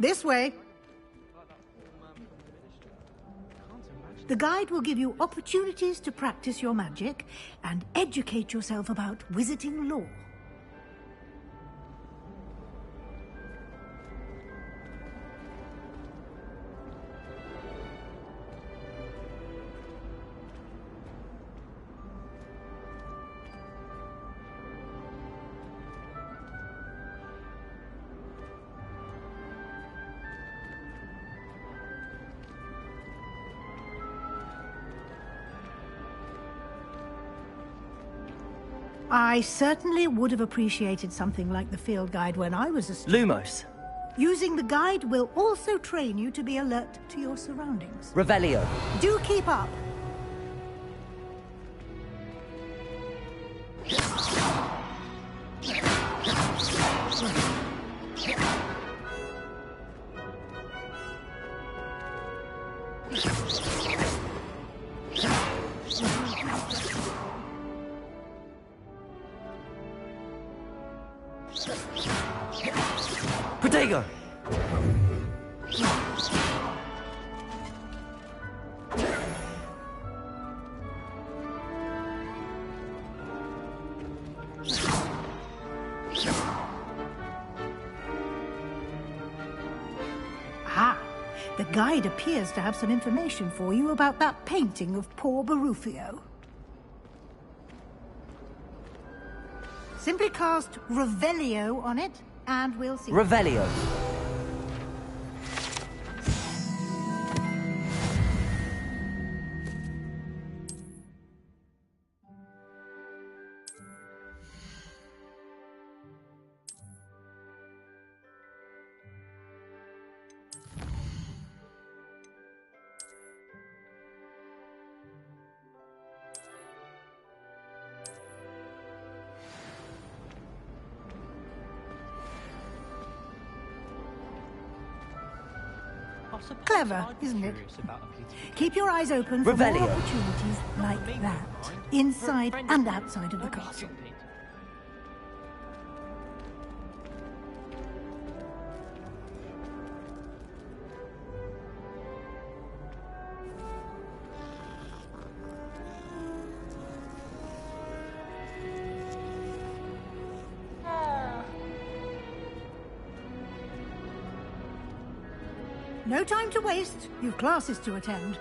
This way. The guide will give you opportunities to practice your magic and educate yourself about wizarding lore. I certainly would have appreciated something like the field guide when I was a student. Lumos. Using the guide will also train you to be alert to your surroundings. Revelio. Do keep up. Protego! Ah, the guide appears to have some information for you about that painting of poor Barufio. Simply cast Revelio on it, and we'll see. Revelio. Clever, isn't it? Keep your eyes open for more opportunities like that, inside and outside of the castle. No time to waste. You've classes to attend.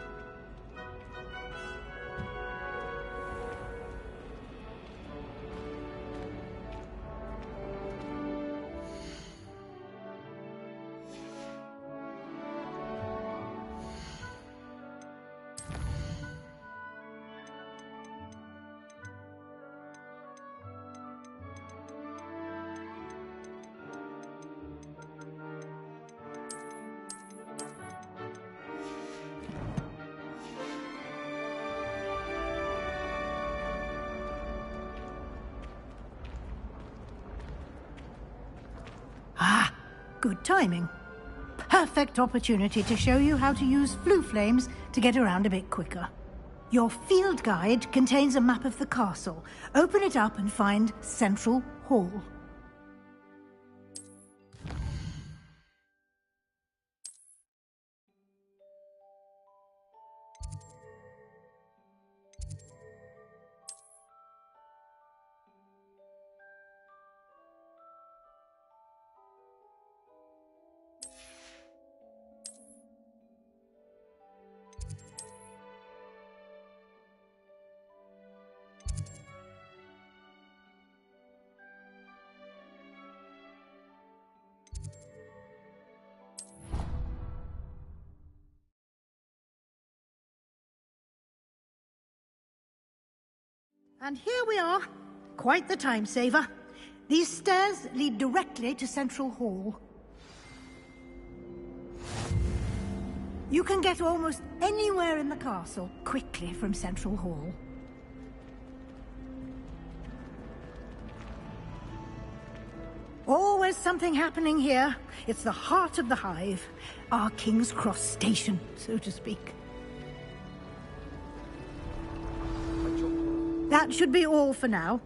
Ah, good timing. Perfect opportunity to show you how to use flue flames to get around a bit quicker. Your field guide contains a map of the castle. Open it up and find Central Hall. And here we are. Quite the time saver. These stairs lead directly to Central Hall. You can get almost anywhere in the castle quickly from Central Hall. Always something happening here. It's the heart of the Hive. Our King's Cross station, so to speak. That should be all for now.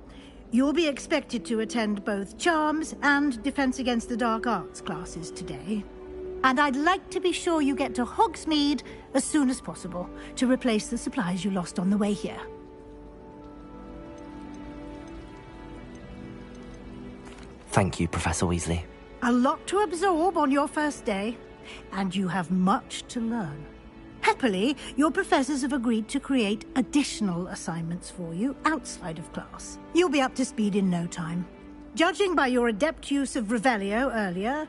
You'll be expected to attend both Charms and Defense Against the Dark Arts classes today. And I'd like to be sure you get to Hogsmeade as soon as possible to replace the supplies you lost on the way here. Thank you, Professor Weasley. A lot to absorb on your first day, and you have much to learn. Happily, your professors have agreed to create additional assignments for you outside of class. You'll be up to speed in no time. Judging by your adept use of Revelio earlier,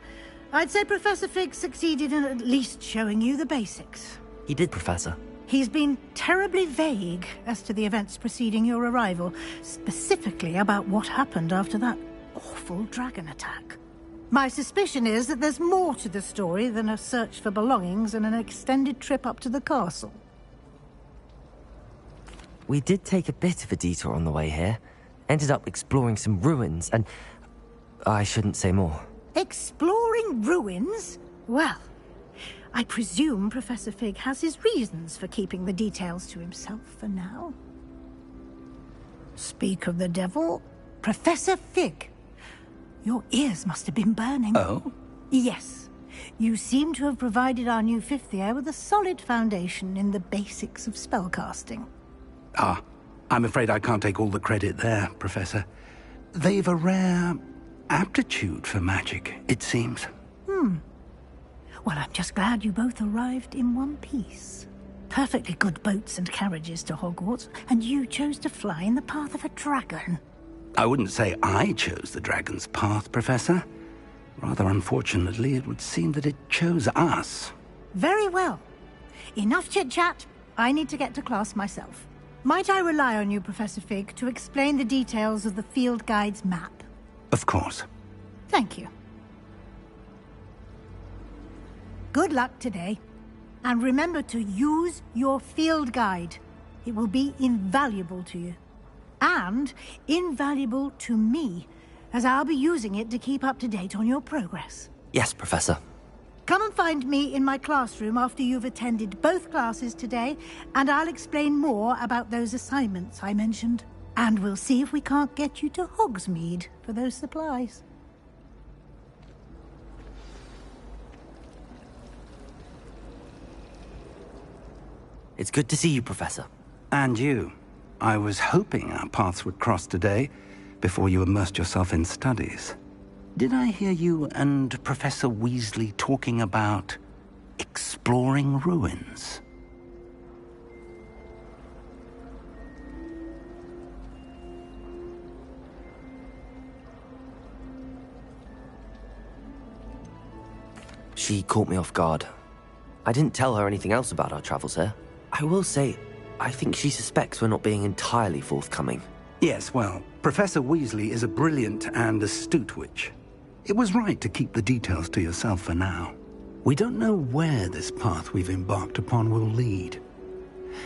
I'd say Professor Fig succeeded in at least showing you the basics. He did, Professor. He's been terribly vague as to the events preceding your arrival, specifically about what happened after that awful dragon attack. My suspicion is that there's more to the story than a search for belongings and an extended trip up to the castle. We did take a bit of a detour on the way here. Ended up exploring some ruins and... I shouldn't say more. Exploring ruins? Well, I presume Professor Fig has his reasons for keeping the details to himself for now. Speak of the devil, Professor Fig. Your ears must have been burning. Oh? Yes. You seem to have provided our new fifth year with a solid foundation in the basics of spellcasting. Ah, I'm afraid I can't take all the credit there, Professor. They've a rare aptitude for magic, it seems. Well, I'm just glad you both arrived in one piece. Perfectly good boats and carriages to Hogwarts, and you chose to fly in the path of a dragon. I wouldn't say I chose the dragon's path, Professor. Rather unfortunately, it would seem that it chose us. Very well. Enough chit-chat. I need to get to class myself. Might I rely on you, Professor Fig, to explain the details of the field guide's map? Of course. Thank you. Good luck today. And remember to use your field guide. It will be invaluable to you. And invaluable to me, as I'll be using it to keep up to date on your progress. Yes, Professor. Come and find me in my classroom after you've attended both classes today, and I'll explain more about those assignments I mentioned. And we'll see if we can't get you to Hogsmeade for those supplies. It's good to see you, Professor. And you. I was hoping our paths would cross today, before you immersed yourself in studies. Did I hear you and Professor Weasley talking about exploring ruins? She caught me off guard. I didn't tell her anything else about our travels here. I will say, I think she suspects we're not being entirely forthcoming. Yes, well, Professor Weasley is a brilliant and astute witch. It was right to keep the details to yourself for now. We don't know where this path we've embarked upon will lead.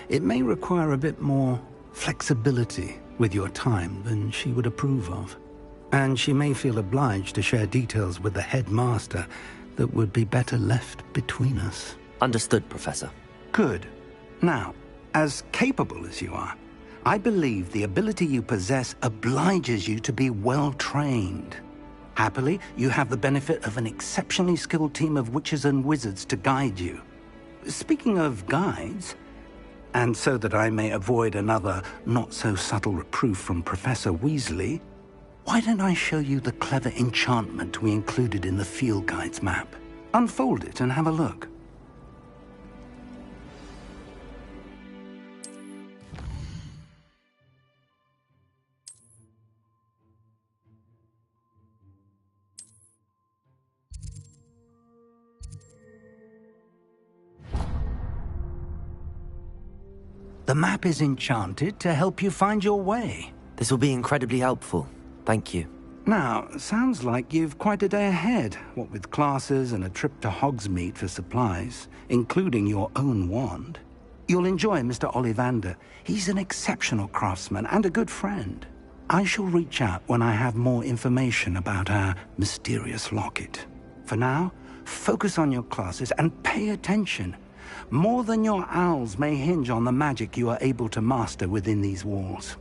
It may require a bit more flexibility with your time than she would approve of. And she may feel obliged to share details with the headmaster that would be better left between us. Understood, Professor. Good. Now, as capable as you are, I believe the ability you possess obliges you to be well-trained. Happily, you have the benefit of an exceptionally skilled team of witches and wizards to guide you. Speaking of guides, and so that I may avoid another not-so-subtle reproof from Professor Weasley, why don't I show you the clever enchantment we included in the field guide's map? Unfold it and have a look. The map is enchanted to help you find your way. This will be incredibly helpful. Thank you. Now, sounds like you've quite a day ahead, what with classes and a trip to Hogsmeade for supplies, including your own wand. You'll enjoy Mr. Ollivander. He's an exceptional craftsman and a good friend. I shall reach out when I have more information about our mysterious locket. For now, focus on your classes and pay attention. More than your owls may hinge on the magic you are able to master within these walls.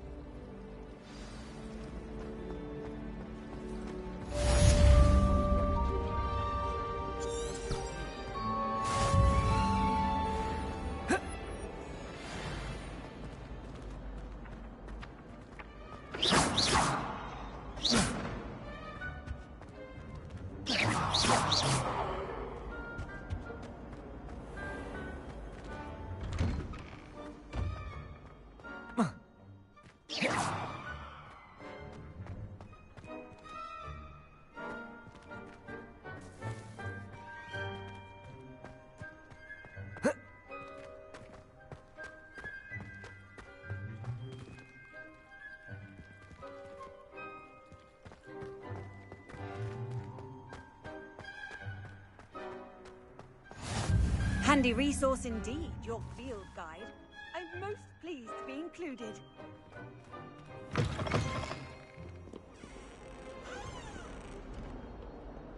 Handy resource indeed, your field guide. I'm most pleased to be included.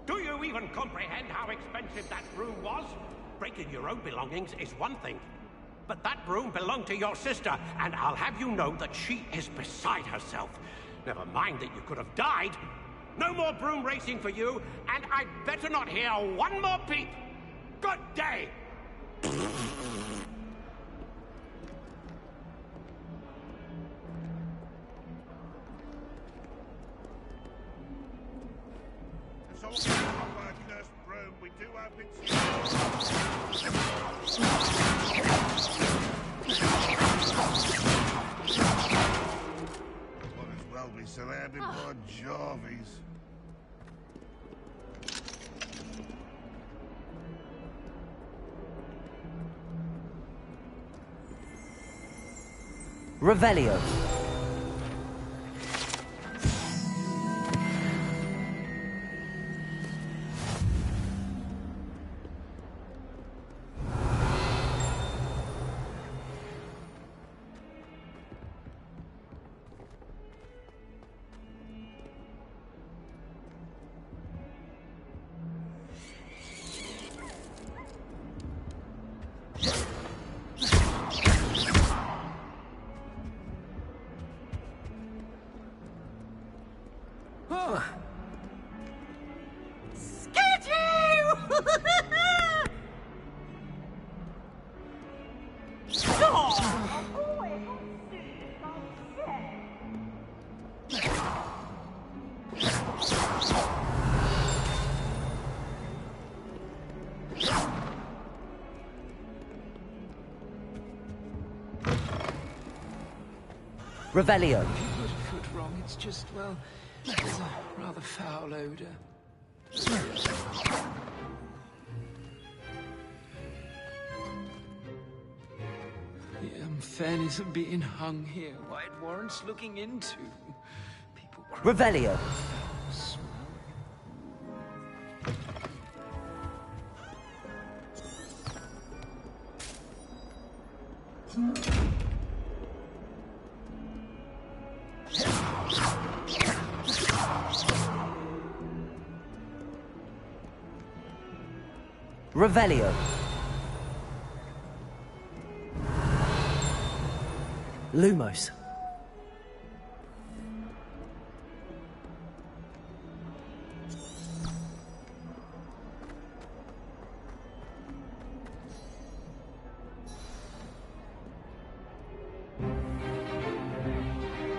Do you even comprehend how expensive that broom was? Breaking your own belongings is one thing, but that broom belonged to your sister, and I'll have you know that she is beside herself. Never mind that you could have died. No more broom racing for you, and I'd better not hear one more peep. Good day! It's all by a cursed broom. We do hope it's... Might as well be surrounded by Jarvies. Revelio. Revelio. Put a foot wrong. It's just, well, there's a rather foul odor. The unfairness of being hung here, why it warrants looking into. People cry. Revelio. Revelio. Lumos.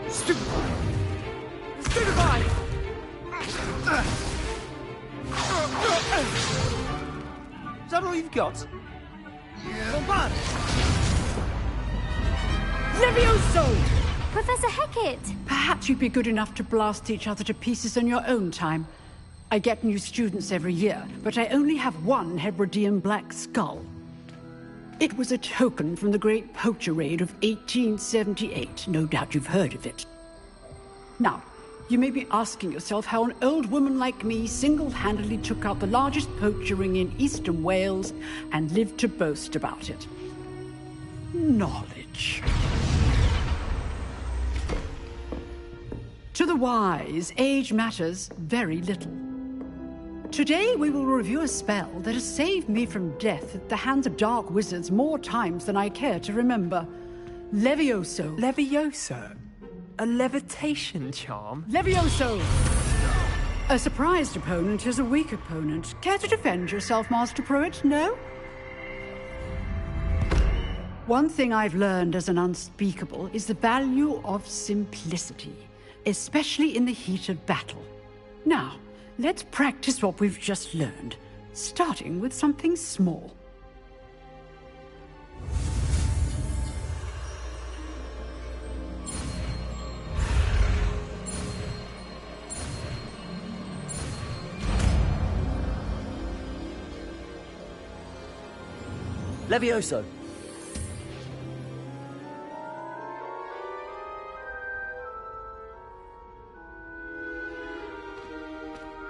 Stupefy! Is that all you've got? Yeah. Levioso! Professor Hecat! Perhaps you'd be good enough to blast each other to pieces in your own time. I get new students every year, but I only have one Hebridean black skull. It was a token from the Great Poacher Raid of 1878. No doubt you've heard of it. Now, you may be asking yourself how an old woman like me single-handedly took out the largest poacher ring in eastern Wales and lived to boast about it. Knowledge. To the wise, age matters very little. Today we will review a spell that has saved me from death at the hands of dark wizards more times than I care to remember. Levioso. Levioso? A levitation charm? Levioso! A surprised opponent is a weak opponent. Care to defend yourself, Master Pruitt? No? One thing I've learned as an unspeakable is the value of simplicity, especially in the heat of battle. Now, let's practice what we've just learned, starting with something small. Levioso.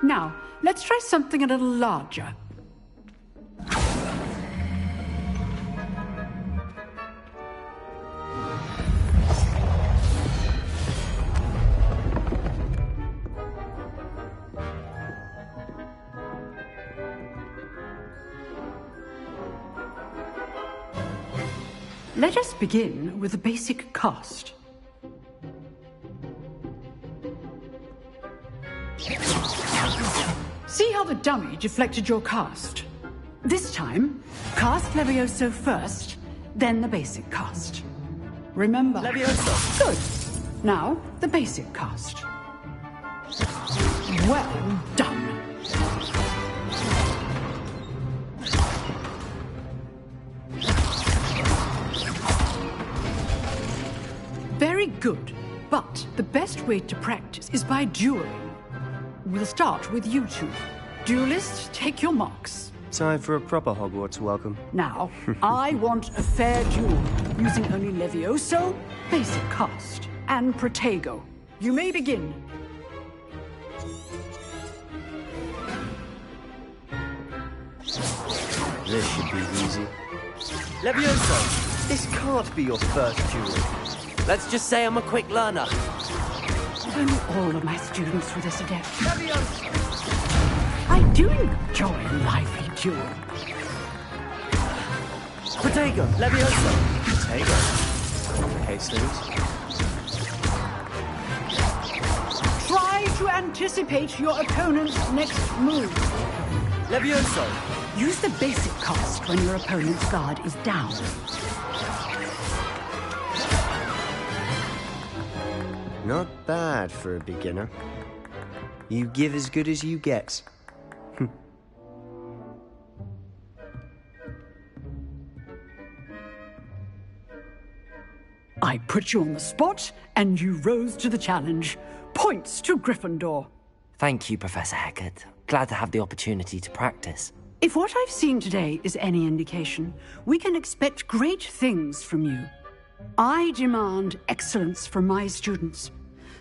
Now, let's try something a little larger. Let us begin with the basic cast. See how the dummy deflected your cast? This time, cast Levioso first, then the basic cast. Remember... Levioso! Good. Now, the basic cast. Well done. Very good. But the best way to practice is by dueling. We'll start with you two. Duelists, take your marks. Time for a proper Hogwarts welcome. Now, I want a fair duel, using only Levioso, basic cast, and Protego. You may begin. This should be easy. Levioso, this can't be your first duel. Let's just say I'm a quick learner. Only all of my students were this adept. I do enjoy a lively duel. Protego! Levioso! Protego. Hastings. Try to anticipate your opponent's next move. Levioso! Use the basic cast when your opponent's guard is down. Not bad for a beginner. You give as good as you get. I put you on the spot, and you rose to the challenge. Points to Gryffindor. Thank you, Professor Hecat. Glad to have the opportunity to practice. If what I've seen today is any indication, we can expect great things from you. I demand excellence from my students.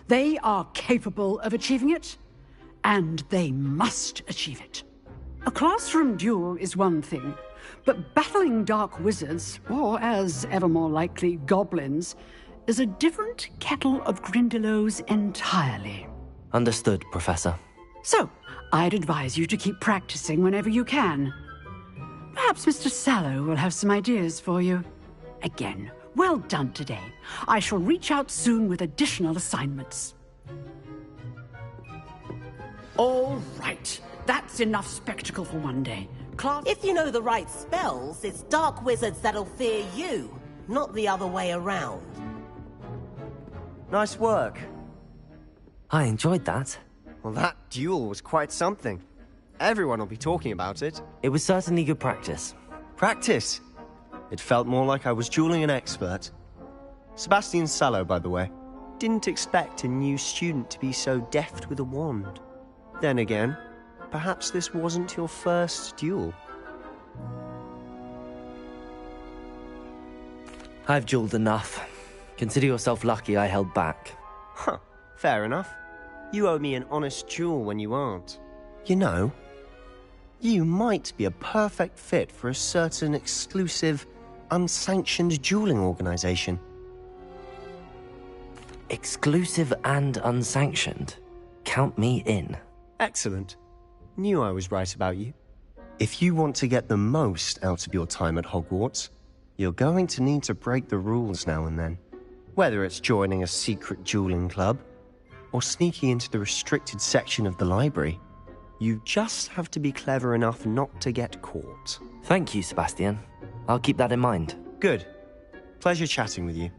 They are capable of achieving it, and they must achieve it. A classroom duel is one thing, but battling dark wizards, or as ever more likely, goblins, is a different kettle of Grindylows entirely. Understood, Professor. So, I'd advise you to keep practicing whenever you can. Perhaps Mr. Sallow will have some ideas for you. Again, well done today. I shall reach out soon with additional assignments. All right. That's enough spectacle for one day. Class... If you know the right spells, it's dark wizards that'll fear you, not the other way around. Nice work. I enjoyed that. Well, that duel was quite something. Everyone will be talking about it. It was certainly good practice. Practice? It felt more like I was dueling an expert. Sebastian Sallow, by the way. Didn't expect a new student to be so deft with a wand. Then again, perhaps this wasn't your first duel. I've dueled enough. Consider yourself lucky I held back. Huh, fair enough. You owe me an honest duel when you aren't. You know, you might be a perfect fit for a certain exclusive, unsanctioned dueling organization. Exclusive and unsanctioned? Count me in. Excellent. Knew I was right about you. If you want to get the most out of your time at Hogwarts, you're going to need to break the rules now and then. Whether it's joining a secret dueling club, or sneaking into the restricted section of the library, you just have to be clever enough not to get caught. Thank you, Sebastian. I'll keep that in mind. Good. Pleasure chatting with you.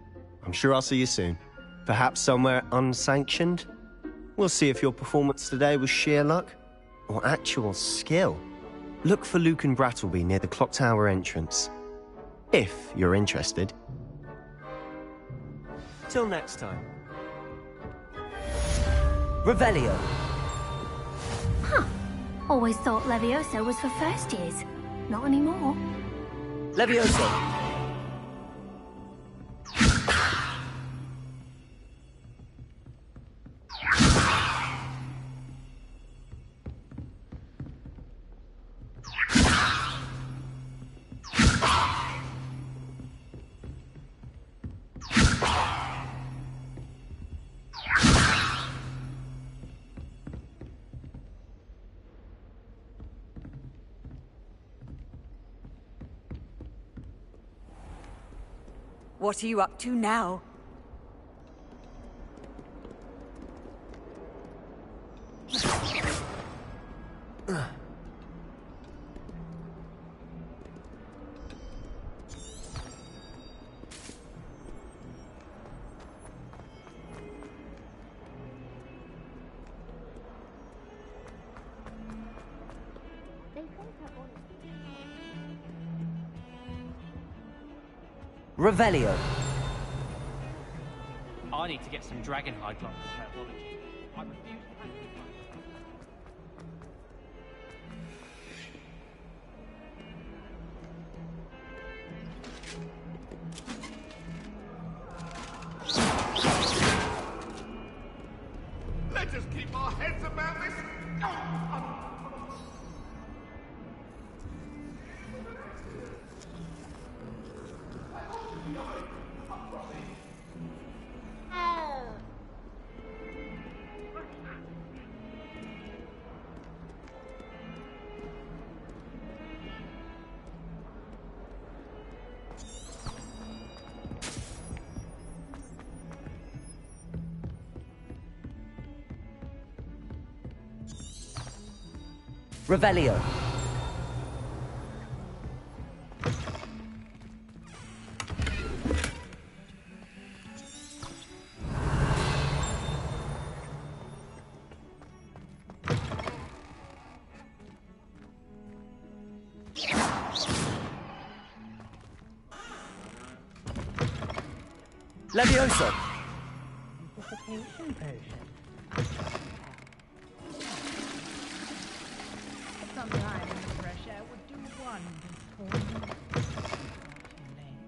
I'm sure I'll see you soon. Perhaps somewhere unsanctioned? We'll see if your performance today was sheer luck or actual skill. Look for Lucan Brattleby near the Clock Tower entrance. If you're interested. Till next time. Revelio. Huh. Always thought Levioso was for first years. Not anymore. Levioso. What are you up to now? Revelio. I need to get some Dragonhide glasses for technology. I refuse to have Let us keep our heads about this. Revelio. Levioso. Anticipation potion. Sometime in the fresh air would do wonders for you. Too late.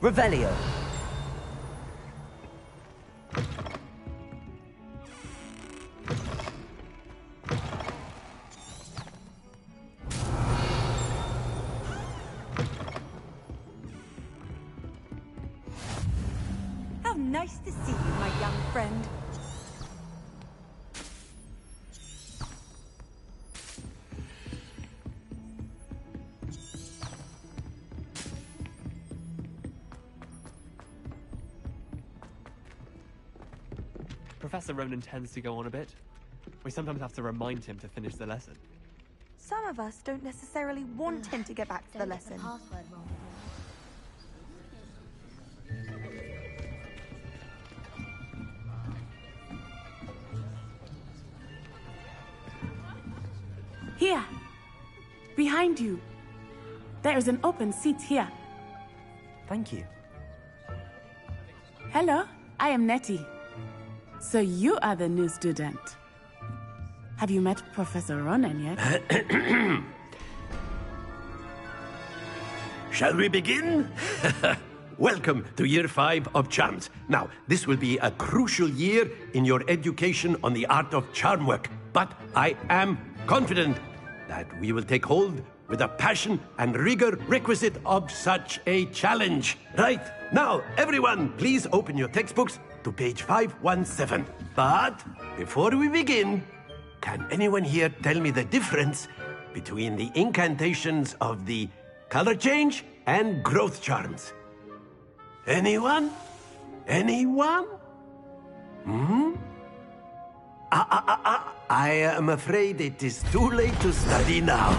Revelio. How nice to see you, my young friend. Professor Ronan tends to go on a bit. We sometimes have to remind him to finish the lesson. Some of us don't necessarily want him to get back to the lesson. Here. Behind you. There is an open seat here. Thank you. Hello, I am Nettie. So you are the new student. Have you met Professor Ronan yet? Shall we begin? Welcome to Year 5 of Charms. Now, this will be a crucial year in your education on the art of charm work, but I am confident that we will take hold with the passion and rigor requisite of such a challenge. Right, now, everyone, please open your textbooks to page 517. But before we begin, can anyone here tell me the difference between the incantations of the color change and growth charms? Anyone? Anyone? I am afraid it is too late to study now.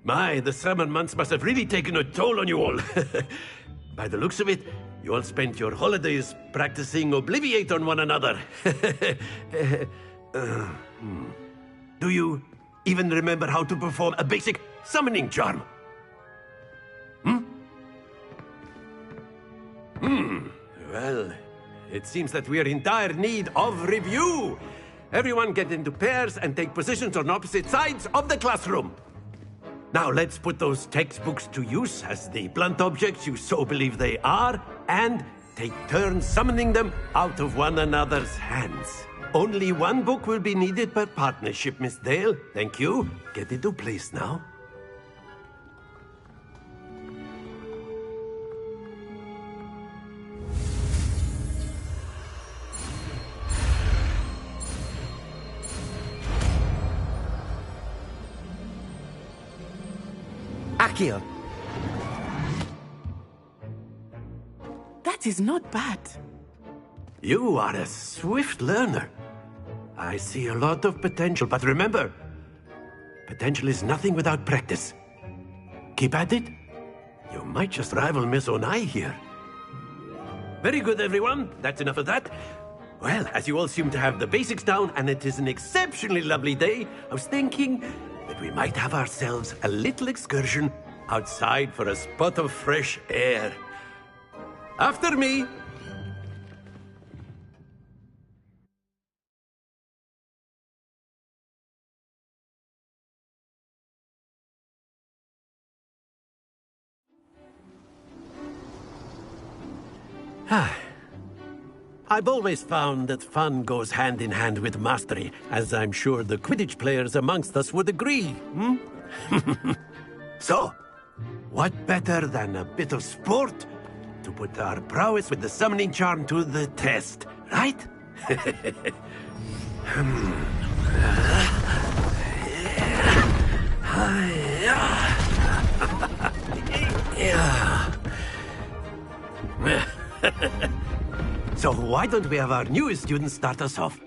My, the summer months must have really taken a toll on you all. By the looks of it, you all spent your holidays practicing Obliviate on one another. Do you even remember how to perform a basic summoning charm? Well, it seems that we are in dire need of review. Everyone get into pairs and take positions on opposite sides of the classroom. Now let's put those textbooks to use as the blunt objects you so believe they are, and take turns summoning them out of one another's hands. Only one book will be needed per partnership, Miss Dale. Thank you. Get into place now. Accio! That is not bad. You are a swift learner. I see a lot of potential, but remember, potential is nothing without practice. Keep at it. You might just rival Miss Onai here. Very good, everyone. That's enough of that. Well, as you all seem to have the basics down, and it is an exceptionally lovely day, I was thinking that we might have ourselves a little excursion outside for a spot of fresh air. After me! I've always found that fun goes hand in hand with mastery, as I'm sure the Quidditch players amongst us would agree. So, what better than a bit of sport to put our prowess with the summoning charm to the test, right? So why don't we have our newest student start us off?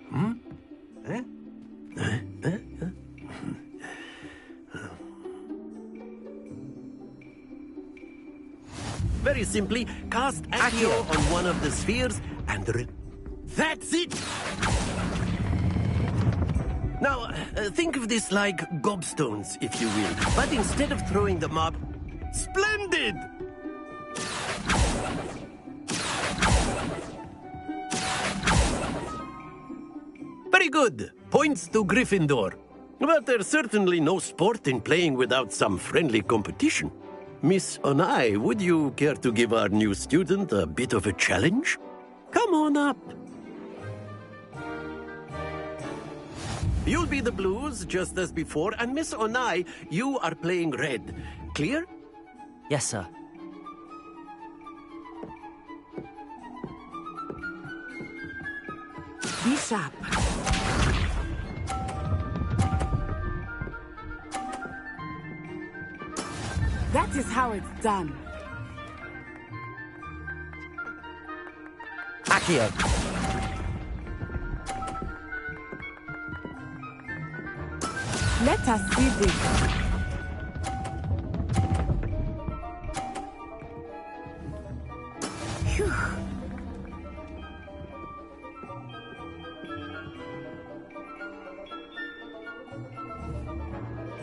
Very simply, cast Accio on one of the spheres and... That's it! Now, think of this like gobstones, if you will. But instead of throwing them up... Splendid! Very good. Points to Gryffindor. But there's certainly no sport in playing without some friendly competition. Miss Onai, would you care to give our new student a bit of a challenge? Come on up. You'll be the blues, just as before, and Miss Onai, you are playing red. Clear? Yes, sir. Be sharp. That is how it's done. Accio! Let us see this. Phew.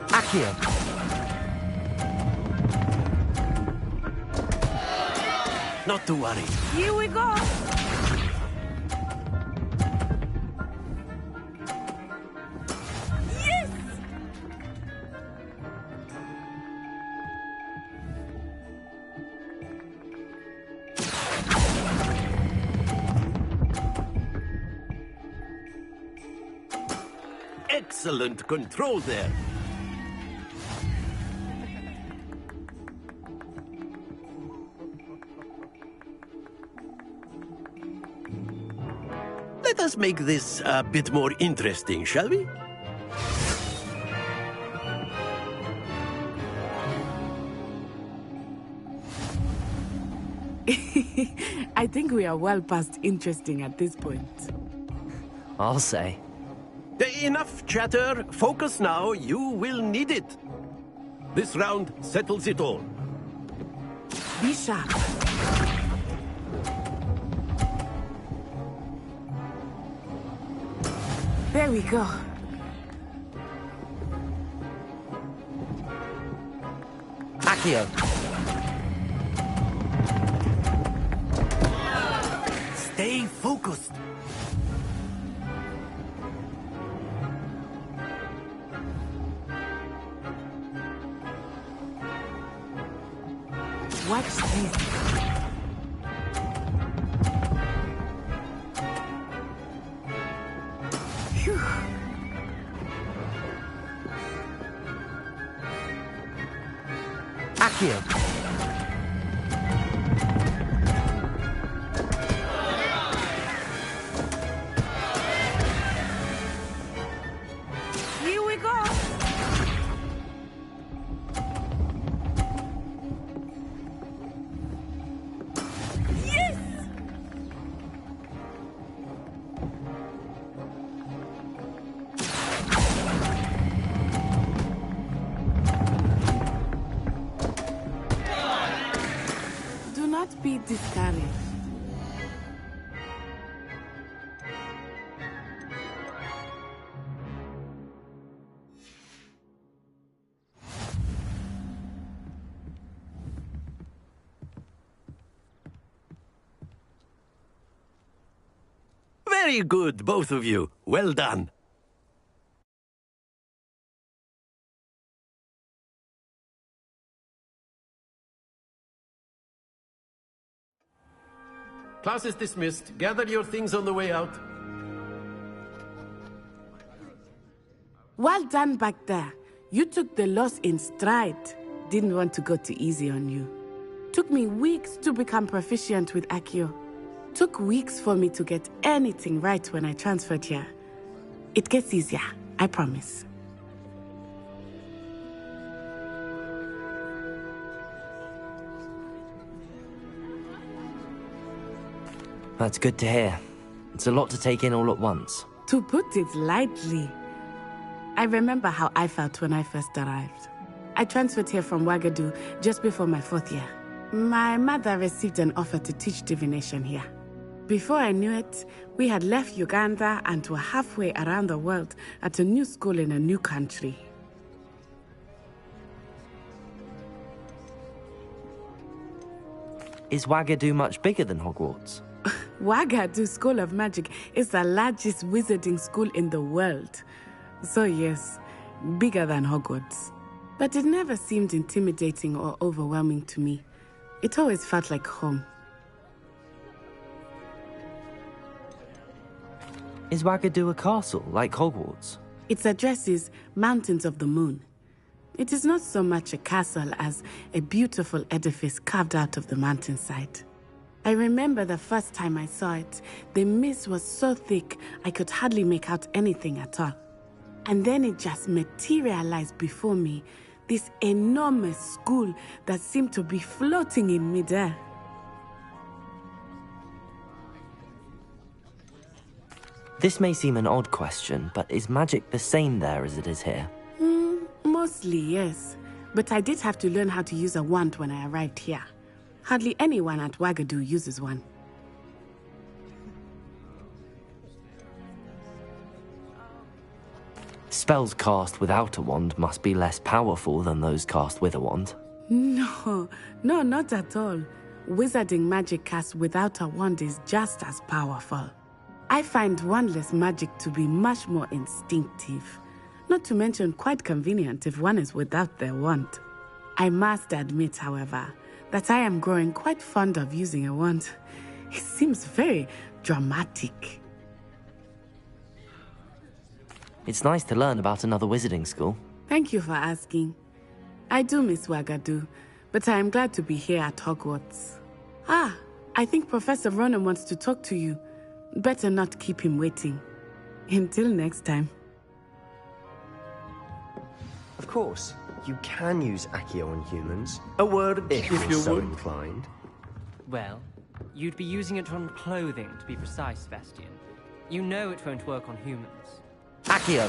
Accio! Not to worry. Here we go. Yes! Excellent control there. Let us make this a bit more interesting, shall we? I think we are well past interesting at this point. I'll say. Enough chatter. Focus now. You will need it. This round settles it all. Be sharp. There we go. Accio! Stay focused. Watch this. Phew. Accio! Here we go. Yes! Do not be discouraged. Very good, both of you. Well done. Class is dismissed. Gather your things on the way out. Well done back there. You took the loss in stride. Didn't want to go too easy on you. Took me weeks to become proficient with Accio. Took weeks for me to get anything right when I transferred here. It gets easier, I promise. That's good to hear. It's a lot to take in all at once. To put it lightly, I remember how I felt when I first arrived. I transferred here from Wagadu just before my 4th year. My mother received an offer to teach divination here. Before I knew it, we had left Uganda and were halfway around the world at a new school in a new country. Is Wagadu much bigger than Hogwarts? Wagadu School of Magic is the largest wizarding school in the world. So yes, bigger than Hogwarts. But it never seemed intimidating or overwhelming to me. It always felt like home. Is Wagadu a castle, like Hogwarts? Its address is Mountains of the Moon. It is not so much a castle as a beautiful edifice carved out of the mountainside. I remember the first time I saw it, the mist was so thick I could hardly make out anything at all. And then it just materialized before me, this enormous school that seemed to be floating in midair. This may seem an odd question, but is magic the same there as it is here? Mostly, yes. But I did have to learn how to use a wand when I arrived here. Hardly anyone at Wagadu uses one. Spells cast without a wand must be less powerful than those cast with a wand. No, not at all. Wizarding magic cast without a wand is just as powerful. I find wandless magic to be much more instinctive. Not to mention quite convenient if one is without their wand. I must admit, however, that I am growing quite fond of using a wand. It seems very dramatic. It's nice to learn about another wizarding school. Thank you for asking. I do miss Wagadu, but I am glad to be here at Hogwarts. I think Professor Ronen wants to talk to you. Better not keep him waiting. Until next time. Of course, you can use Accio on humans. A word, if you you're so would. inclined. Well, you'd be using it on clothing, to be precise, Sebastian. You know it won't work on humans. Accio!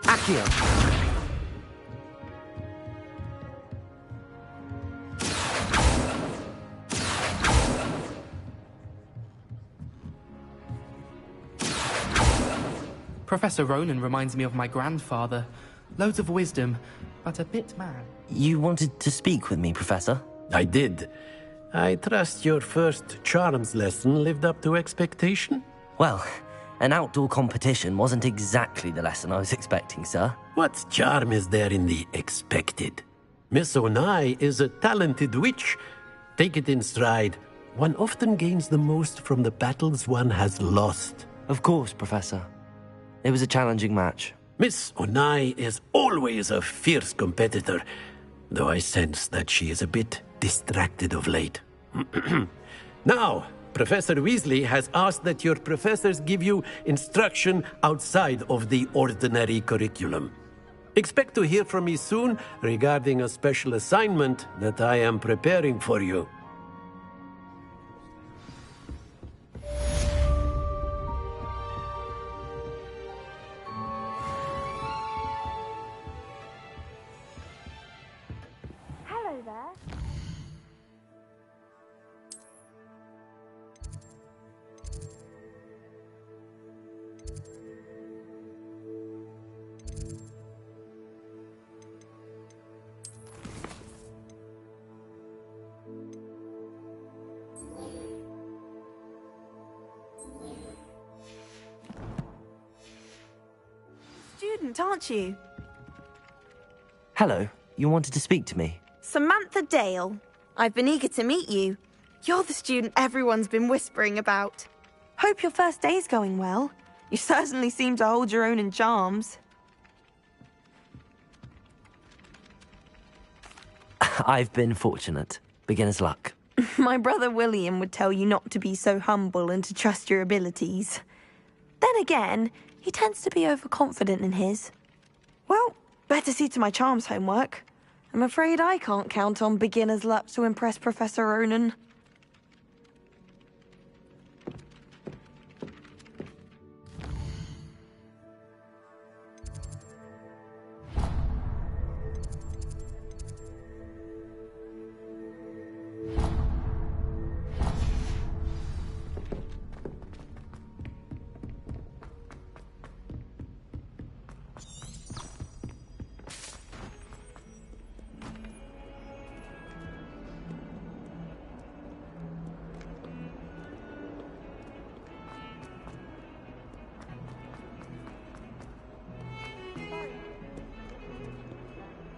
Accio! Professor Ronan reminds me of my grandfather. Loads of wisdom, but a bit mad. You wanted to speak with me, Professor? I did. I trust your first charms lesson lived up to expectation? Well, an outdoor competition wasn't exactly the lesson I was expecting, sir. What charm is there in the expected? Miss Onai is a talented witch. Take it in stride. One often gains the most from the battles one has lost. Of course, Professor. It was a challenging match. Miss Onai is always a fierce competitor, though I sense that she is a bit distracted of late. Now, Professor Weasley has asked that your professors give you instruction outside of the ordinary curriculum. Expect to hear from me soon regarding a special assignment that I am preparing for you. Hello there. Student, aren't you? Hello, you wanted to speak to me? Samantha Dale. I've been eager to meet you. You're the student everyone's been whispering about. Hope your first day's going well. You certainly seem to hold your own in charms. I've been fortunate. Beginner's luck. My brother William would tell you not to be so humble and to trust your abilities. Then again, he tends to be overconfident in his. Well, better see to my charms homework. I'm afraid I can't count on beginner's luck to impress Professor Ronan.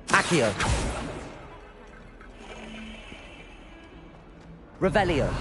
Accio. Revelio.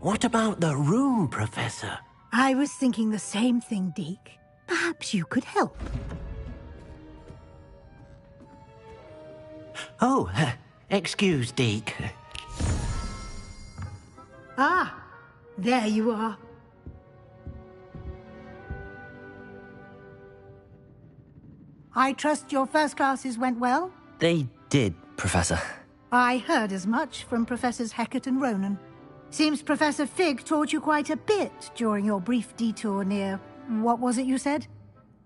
What about the room, Professor? I was thinking the same thing, Deke. Perhaps you could help. Oh, excuse, Deke. Ah, there you are. I trust your first classes went well? They did, Professor. I heard as much from Professors Hecat and Ronan. Seems Professor Fig taught you quite a bit during your brief detour near... what was it you said?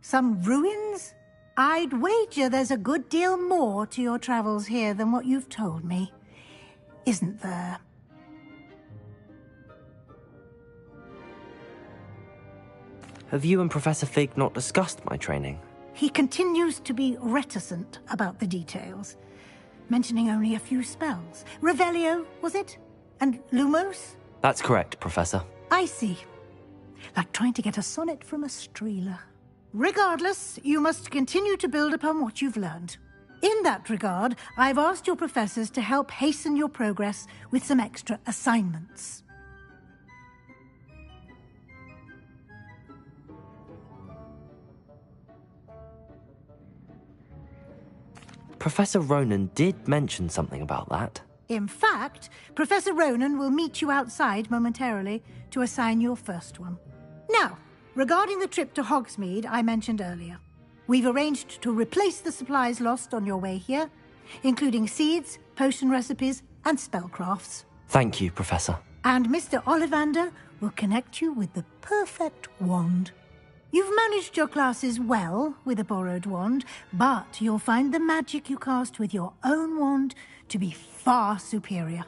Some ruins? I'd wager there's a good deal more to your travels here than what you've told me. Isn't there? Have you and Professor Fig not discussed my training? He continues to be reticent about the details, mentioning only a few spells. Revelio, was it? And Lumos? That's correct, Professor. I see. Like trying to get a sonnet from a Streeler. Regardless, you must continue to build upon what you've learned. In that regard, I've asked your professors to help hasten your progress with some extra assignments. Professor Ronan did mention something about that. In fact, Professor Ronan will meet you outside momentarily to assign your first one. Now, regarding the trip to Hogsmeade I mentioned earlier, we've arranged to replace the supplies lost on your way here, including seeds, potion recipes, and spellcrafts. Thank you, Professor. And Mr. Ollivander will connect you with the perfect wand. You've managed your classes well with a borrowed wand, but you'll find the magic you cast with your own wand to be far superior.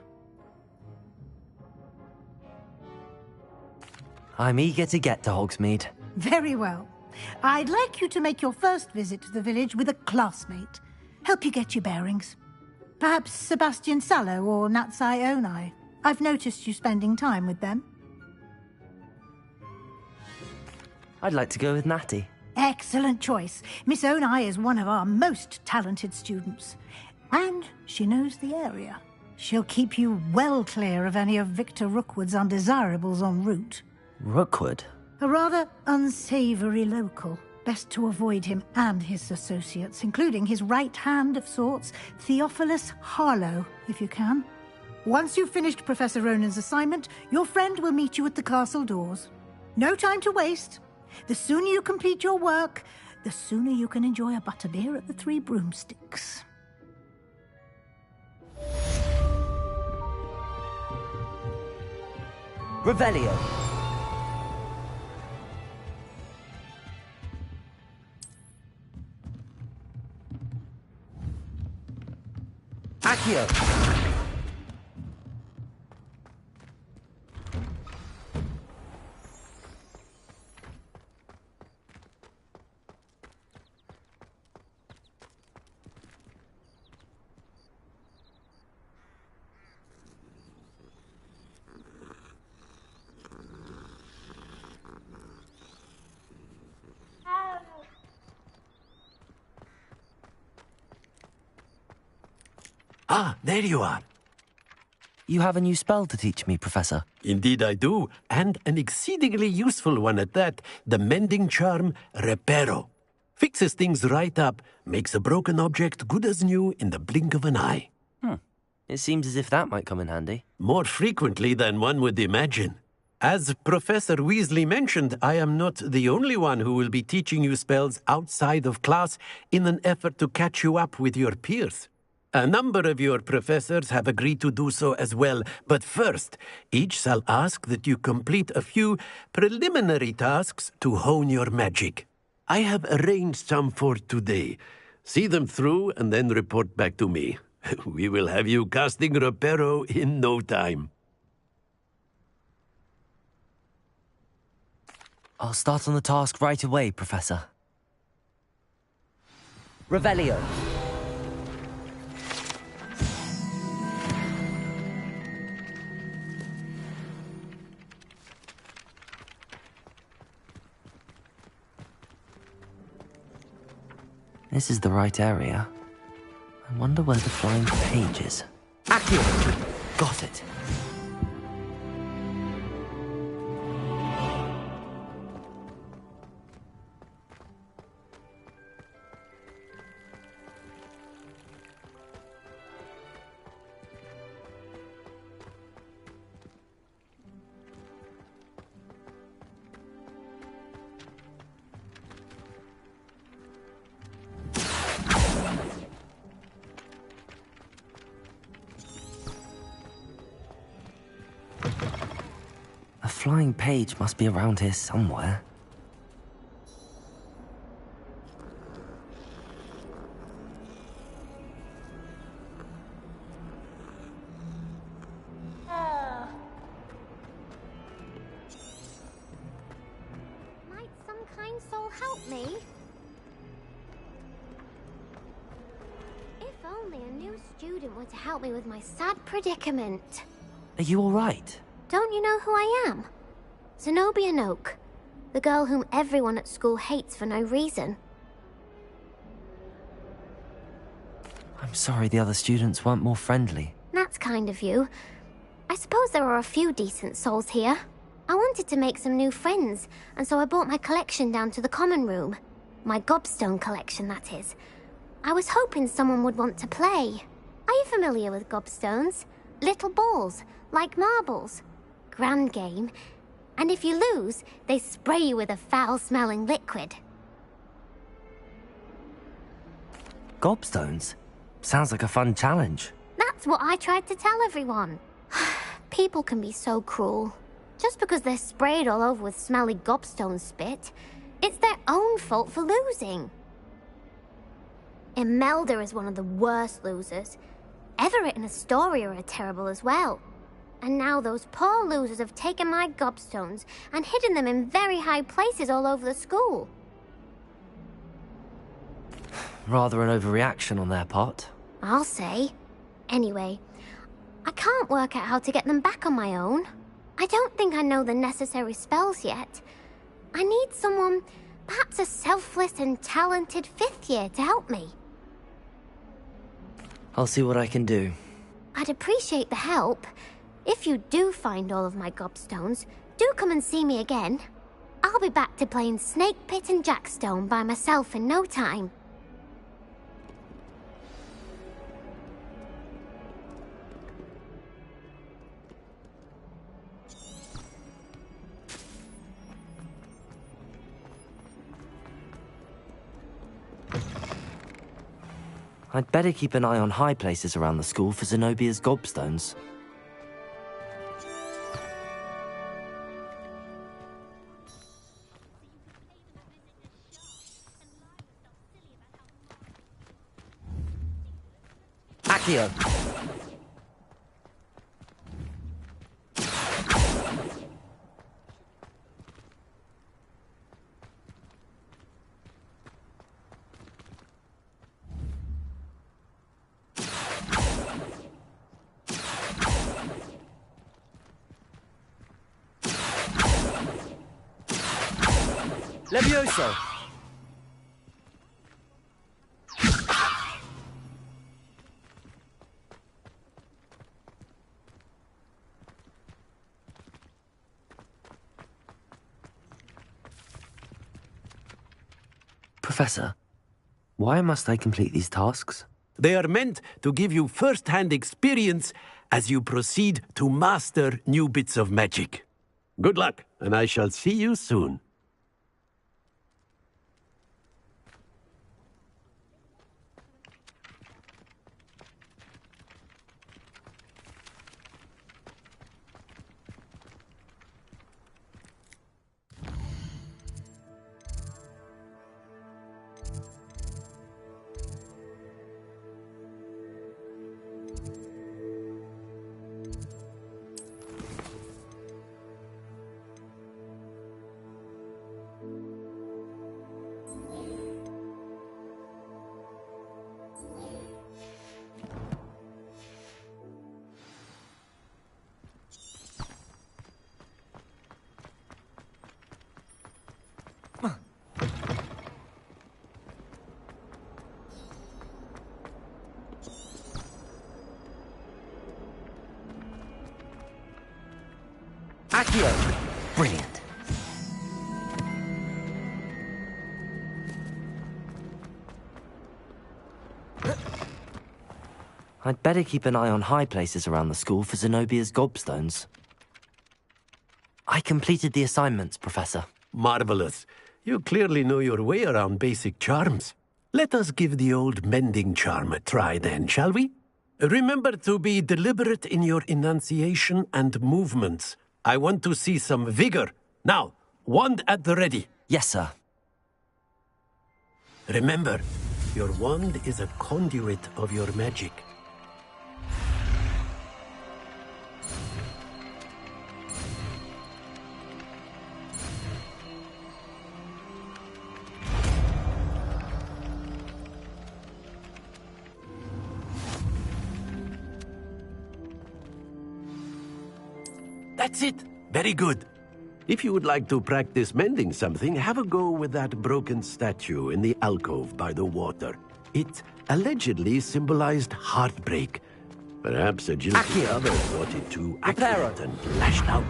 I'm eager to get to Hogsmeade. Very well. I'd like you to make your first visit to the village with a classmate. Help you get your bearings. Perhaps Sebastian Sallow or Natsai Onai. I've noticed you spending time with them. I'd like to go with Natty. Excellent choice. Miss Onai is one of our most talented students. And she knows the area. She'll keep you well clear of any of Victor Rookwood's undesirables en route. Rookwood? A rather unsavory local. Best to avoid him and his associates, including his right hand of sorts, Theophilus Harlow, if you can. Once you've finished Professor Ronan's assignment, your friend will meet you at the castle doors. No time to waste. The sooner you complete your work, the sooner you can enjoy a butterbeer at the Three Broomsticks. Revelio. Accio. Ah, there you are. You have a new spell to teach me, Professor. Indeed I do, and an exceedingly useful one at that. The mending charm, Reparo. Fixes things right up, makes a broken object good as new in the blink of an eye. It seems as if that might come in handy. More frequently than one would imagine. As Professor Weasley mentioned, I am not the only one who will be teaching you spells outside of class in an effort to catch you up with your peers. A number of your professors have agreed to do so as well, but first, each shall ask that you complete a few preliminary tasks to hone your magic. I have arranged some for today. See them through and then report back to me. We will have you casting Reparo in no time. I'll start on the task right away, Professor. Revelio. This is the right area. I wonder where the flying page is. Accio! Got it. A flying page must be around here somewhere. Might some kind soul help me? If only a new student were to help me with my sad predicament. Are you all right? Don't you know who I am? Zenobia Noak, the girl whom everyone at school hates for no reason. I'm sorry the other students weren't more friendly. That's kind of you. I suppose there are a few decent souls here. I wanted to make some new friends, and so I brought my collection down to the common room. My gobstone collection, that is. I was hoping someone would want to play. Are you familiar with gobstones? Little balls, like marbles. Grand game. And if you lose, they spray you with a foul-smelling liquid. Gobstones? Sounds like a fun challenge. That's what I tried to tell everyone. People can be so cruel. Just because they're sprayed all over with smelly gobstone spit, it's their own fault for losing. Imelda is one of the worst losers. Everett and Astoria are terrible as well. And now those poor losers have taken my gobstones and hidden them in very high places all over the school. Rather an overreaction on their part. I'll say. Anyway, I can't work out how to get them back on my own. I don't think I know the necessary spells yet. I need someone, perhaps a selfless and talented 5th year to help me. I'll see what I can do. I'd appreciate the help. If you do find all of my gobstones, do come and see me again. I'll be back to playing Snake Pit and Jackstone by myself in no time. I'd better keep an eye on high places around the school for Zenobia's gobstones. Accio! Levioso! Professor, why must I complete these tasks? They are meant to give you first-hand experience as you proceed to master new bits of magic. Good luck, and I shall see you soon. Accio! Brilliant. I'd better keep an eye on high places around the school for Zenobia's gobstones. I completed the assignments, Professor. Marvelous. You clearly know your way around basic charms. Let us give the old mending charm a try then, shall we? Remember to be deliberate in your enunciation and movements. I want to see some vigor. Now, wand at the ready. Yes, sir. Remember, your wand is a conduit of your magic. That's it. Very good. If you would like to practice mending something, have a go with that broken statue in the alcove by the water. It allegedly symbolized heartbreak. Perhaps a guilty other thought it too accurate and lashed out.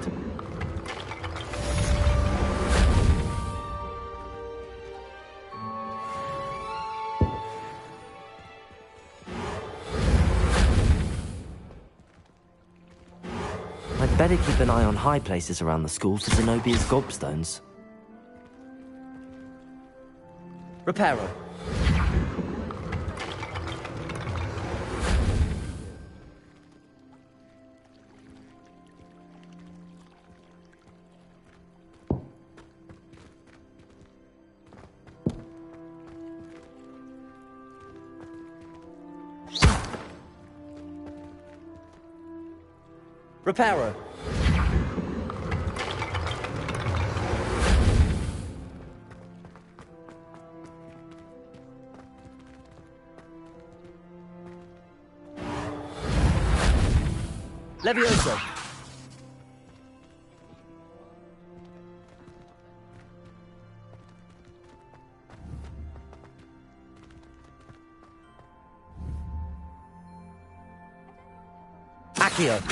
Better keep an eye on high places around the school for Zenobia's gobstones. Reparo. Reparo. Levioso. Accio.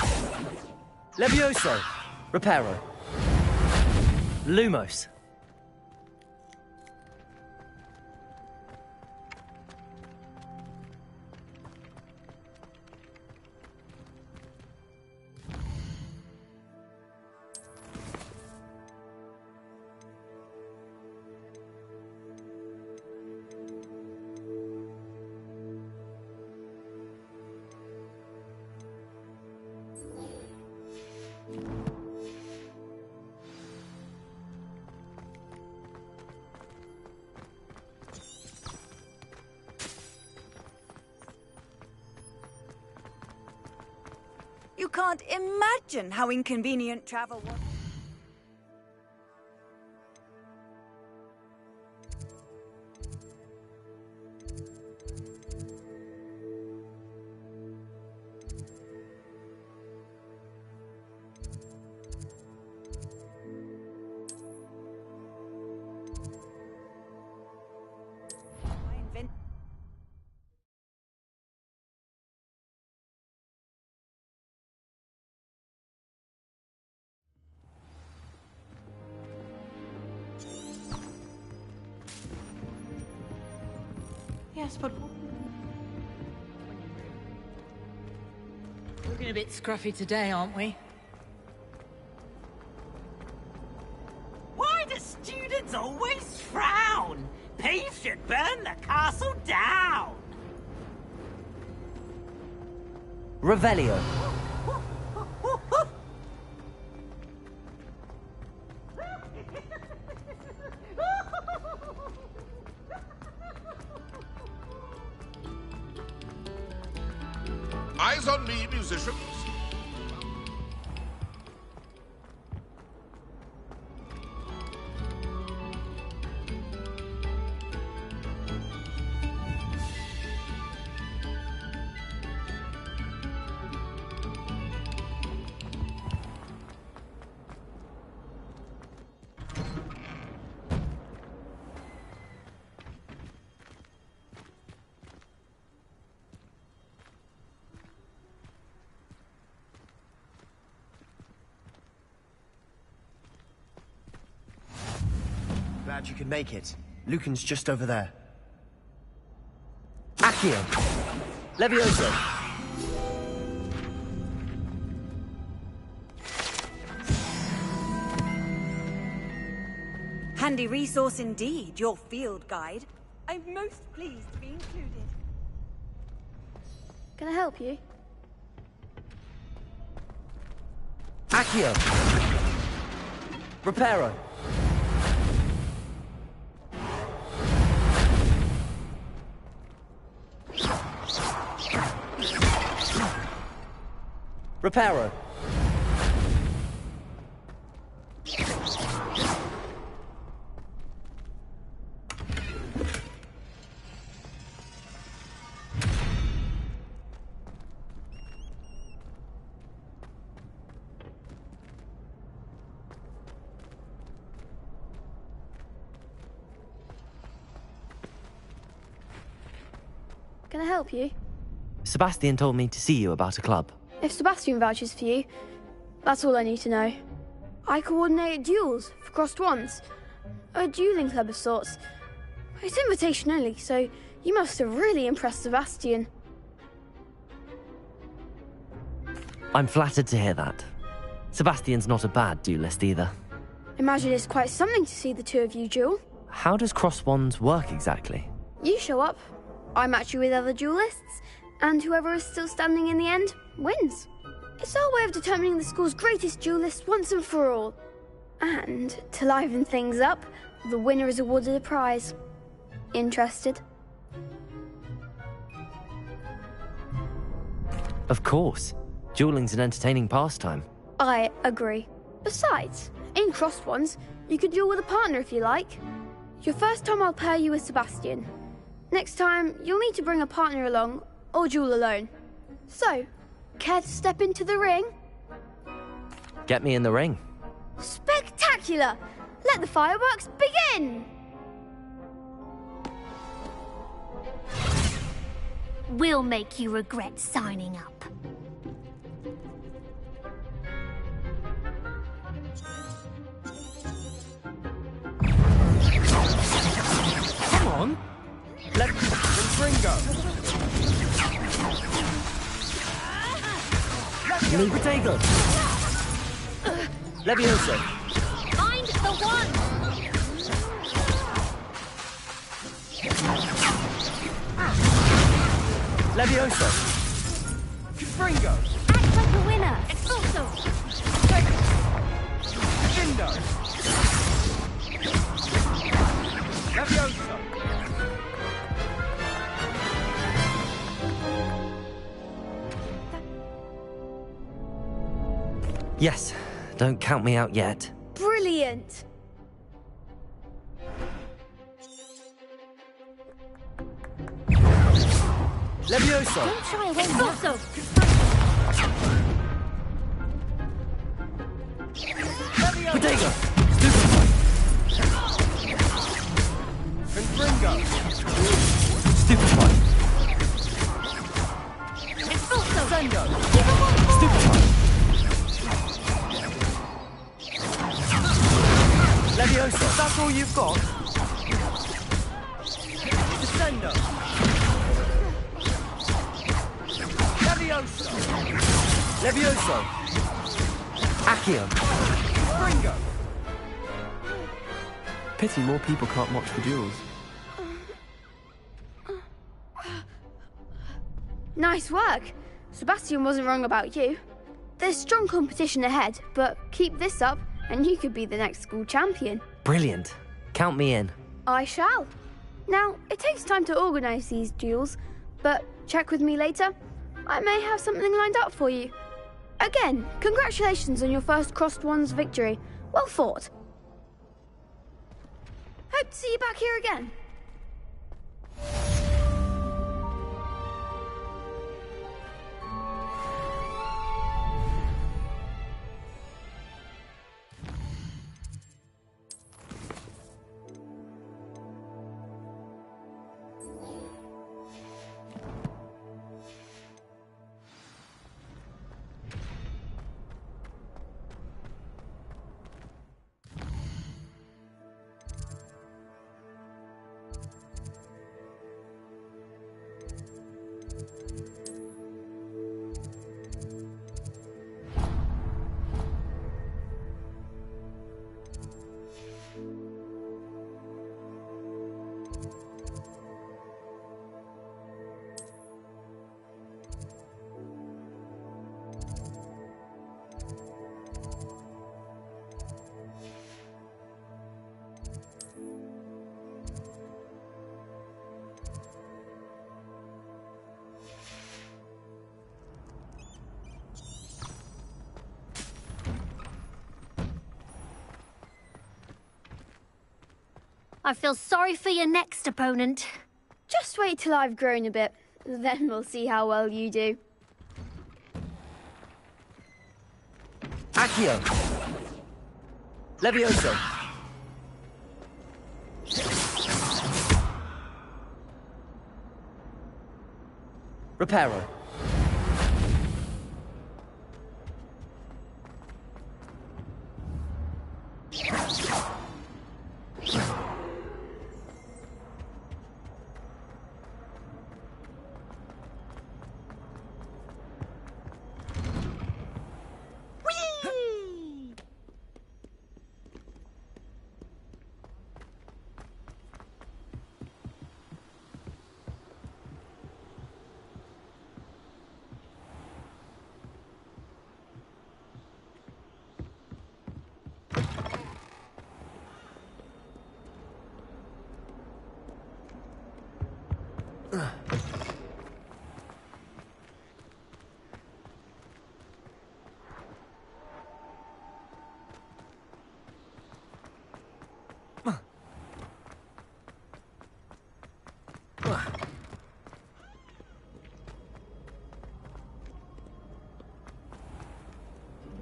Levioso. Reparo. Lumos. You can't imagine how inconvenient travel was. Yes, but... Looking a bit scruffy today, aren't we? Why do students always frown? Peeves should burn the castle down! Revelio. Eyes on me, musicians. Glad you could make it. Lucan's just over there. Accio. Levioso. Handy resource indeed, your field guide. I'm most pleased to be included. Can I help you? Accio. Reparo. Reparo. Can I help you? Sebastian told me to see you about a club. If Sebastian vouches for you, that's all I need to know. I coordinate duels for crossed wands. A dueling club of sorts. It's invitation only, so you must have really impressed Sebastian. I'm flattered to hear that. Sebastian's not a bad duelist either. Imagine it's quite something to see the two of you duel. How does cross wands work exactly? You show up, I match you with other duelists, and whoever is still standing in the end wins. It's our way of determining the school's greatest duelist once and for all. And to liven things up, the winner is awarded a prize. Interested? Of course. Dueling's an entertaining pastime. I agree. Besides, in crossed ones, you could duel with a partner if you like. Your first time I'll pair you with Sebastian. Next time, you'll need to bring a partner along, or duel alone. So, care to step into the ring? Get me in the ring. Spectacular! Let the fireworks begin! We'll make you regret signing up. Come on! Let Ringo! Potato! Levioso! Find the one! Levioso! Ringo! Act like a winner! Expulso! Shindo! Levioso! Yes, don't count me out yet. Brilliant! Levioso! Don't shy away from that. Potato! Ringo! Stupid one! Expulso! Sendo! Stupid one! Levioso! That's all you've got? Descendo! Levioso! Levioso! Accio! Ringo! Pity more people can't watch the duels. Nice work! Sebastian wasn't wrong about you. There's strong competition ahead, but keep this up and you could be the next school champion. Brilliant. Count me in. I shall. Now, it takes time to organise these duels, but check with me later. I may have something lined up for you. Again, congratulations on your first Crossed Wands victory. Well fought. Hope to see you back here again. I feel sorry for your next opponent. Just wait till I've grown a bit, then we'll see how well you do. Accio! Levioso! Reparo!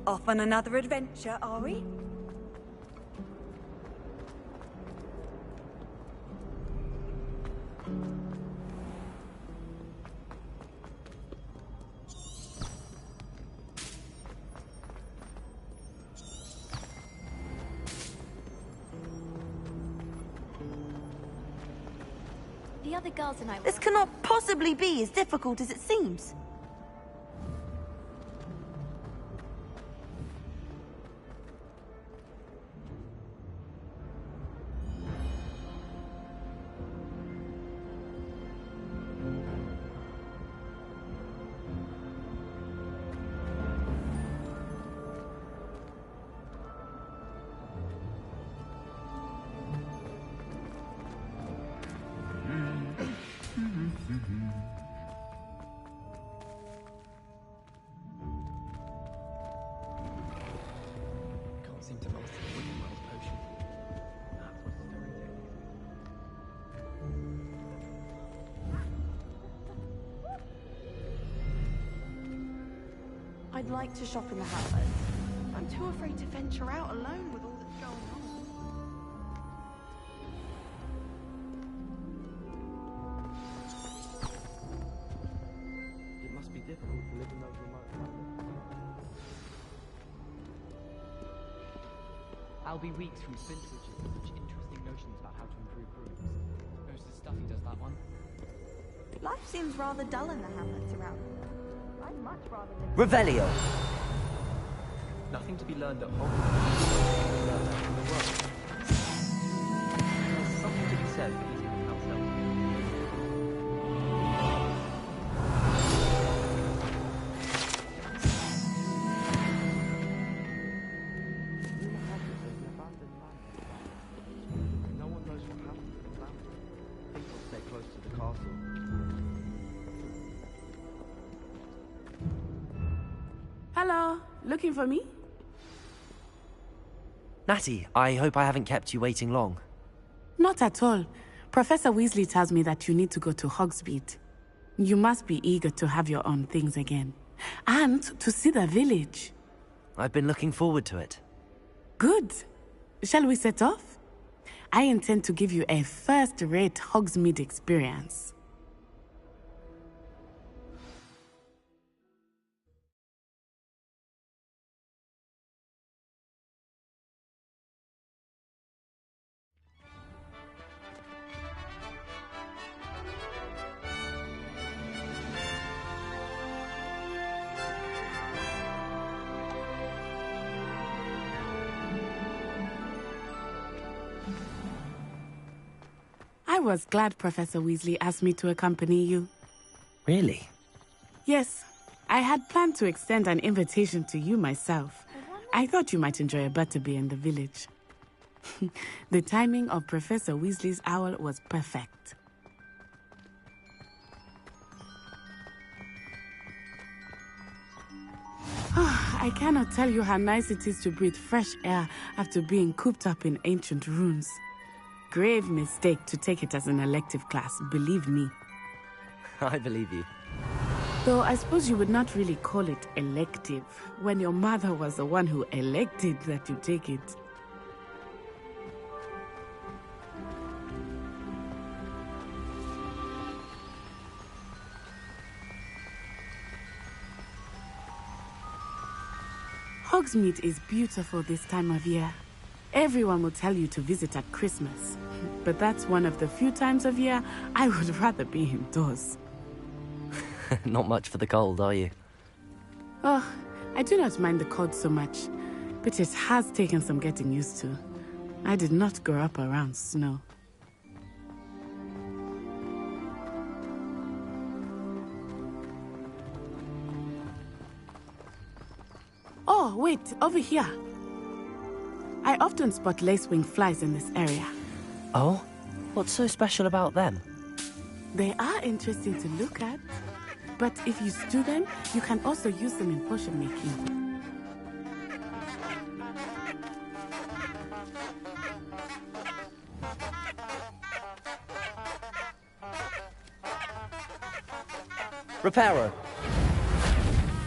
Off on another adventure, are we? The other girls and I... This cannot possibly be as difficult as it seems. Can't seem to master the Wicked Miles potion. That's what story techniques. I'd like to shop in the Halberds. I'm too afraid to venture out alone with all that's going on. It must be difficult to live in those remote planets. I'll be weeks from Spintwitches with such interesting notions about how to improve rooms. Most of the stuff he does that one. Life seems rather dull in the hamlets around. I'd much rather live... Revelio! Nothing to be learned at Hogwarts. Learned out in the world. There's something to be said for eating the house elf. No one knows what happened to the planet. I think I'll stay close to the castle. Hello, looking for me? Natty, I hope I haven't kept you waiting long. Not at all. Professor Weasley tells me that you need to go to Hogsmeade. You must be eager to have your own things again. And to see the village. I've been looking forward to it. Good. Shall we set off? I intend to give you a first-rate Hogsmeade experience. I was glad Professor Weasley asked me to accompany you. Really? Yes, I had planned to extend an invitation to you myself. I thought you might enjoy a butterbeer in the village. The timing of Professor Weasley's owl was perfect. I cannot tell you how nice it is to breathe fresh air after being cooped up in ancient ruins. Grave mistake to take it as an elective class, believe me. I believe you. Though I suppose you would not really call it elective, when your mother was the one who elected that you take it. Hogsmeade is beautiful this time of year. Everyone will tell you to visit at Christmas, but that's one of the few times of year I would rather be indoors. Not much for the cold, are you? Oh, I do not mind the cold so much, but it has taken some getting used to. I did not grow up around snow. Oh, wait, over here. I often spot lacewing flies in this area. Oh? What's so special about them? They are interesting to look at. But if you stew them, you can also use them in potion making. Reparo.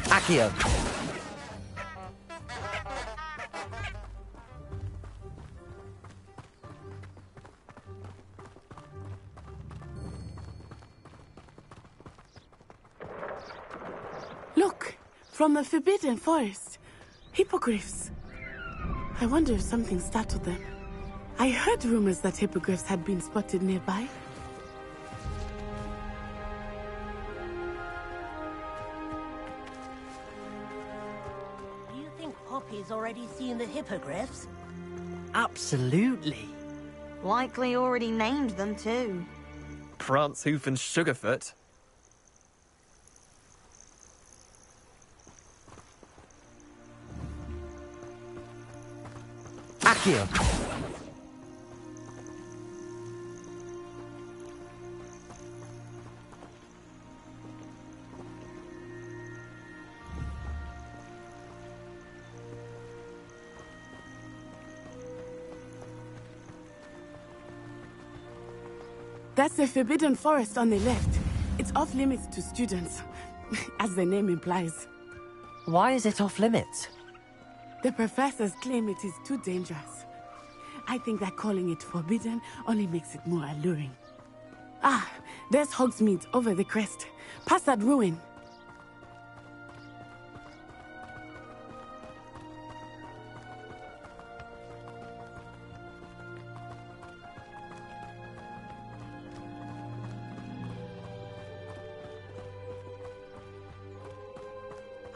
Accio. Look, from the Forbidden Forest. Hippogriffs. I wonder if something startled them. I heard rumors that hippogriffs had been spotted nearby. Poppy's already seen the hippogriffs? Absolutely. Likely already named them too. Prance, Hoof, and Sugarfoot. Accio. That's the Forbidden Forest on the left. It's off limits to students, as the name implies. Why is it off limits? The professors claim it is too dangerous. I think that calling it forbidden only makes it more alluring. Ah, there's Hogsmeade over the crest. Past that ruin.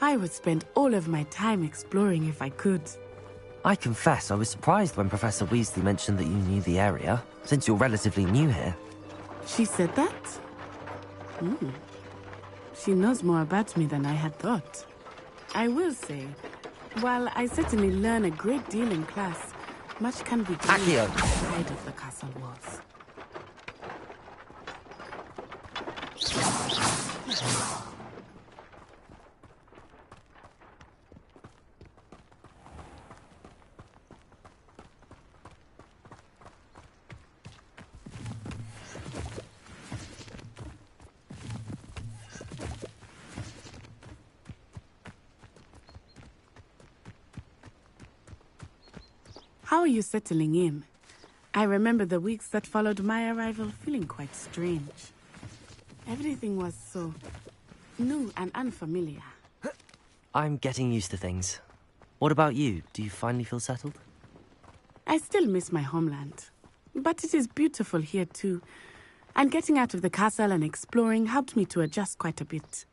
I would spend all of my time exploring if I could. I confess I was surprised when Professor Weasley mentioned that you knew the area, since you're relatively new here. She said that? She knows more about me than I had thought. I will say, while I certainly learn a great deal in class, much can be gained outside of the castle walls. How are you settling in? I remember the weeks that followed my arrival feeling quite strange. Everything was so new and unfamiliar. I'm getting used to things. What about you? Do you finally feel settled? I still miss my homeland, but it is beautiful here too. And getting out of the castle and exploring helped me to adjust quite a bit.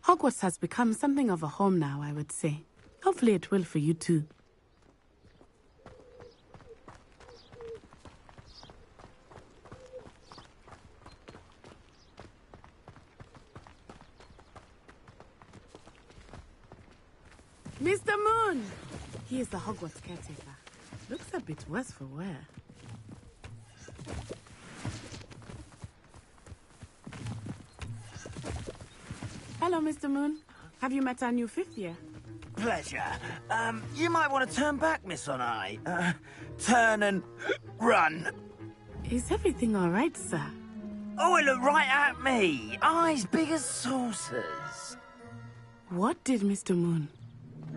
Hogwarts has become something of a home now, I would say. Hopefully it will for you too. Mr. Moon! He is the Hogwarts caretaker. Looks a bit worse for wear. Hello, Mr. Moon. Have you met our new fifth year? Pleasure. You might want to turn back, Miss Onai. Turn and run. Is everything all right, sir? Oh, it looked right at me. Eyes big as saucers. What did Mr. Moon?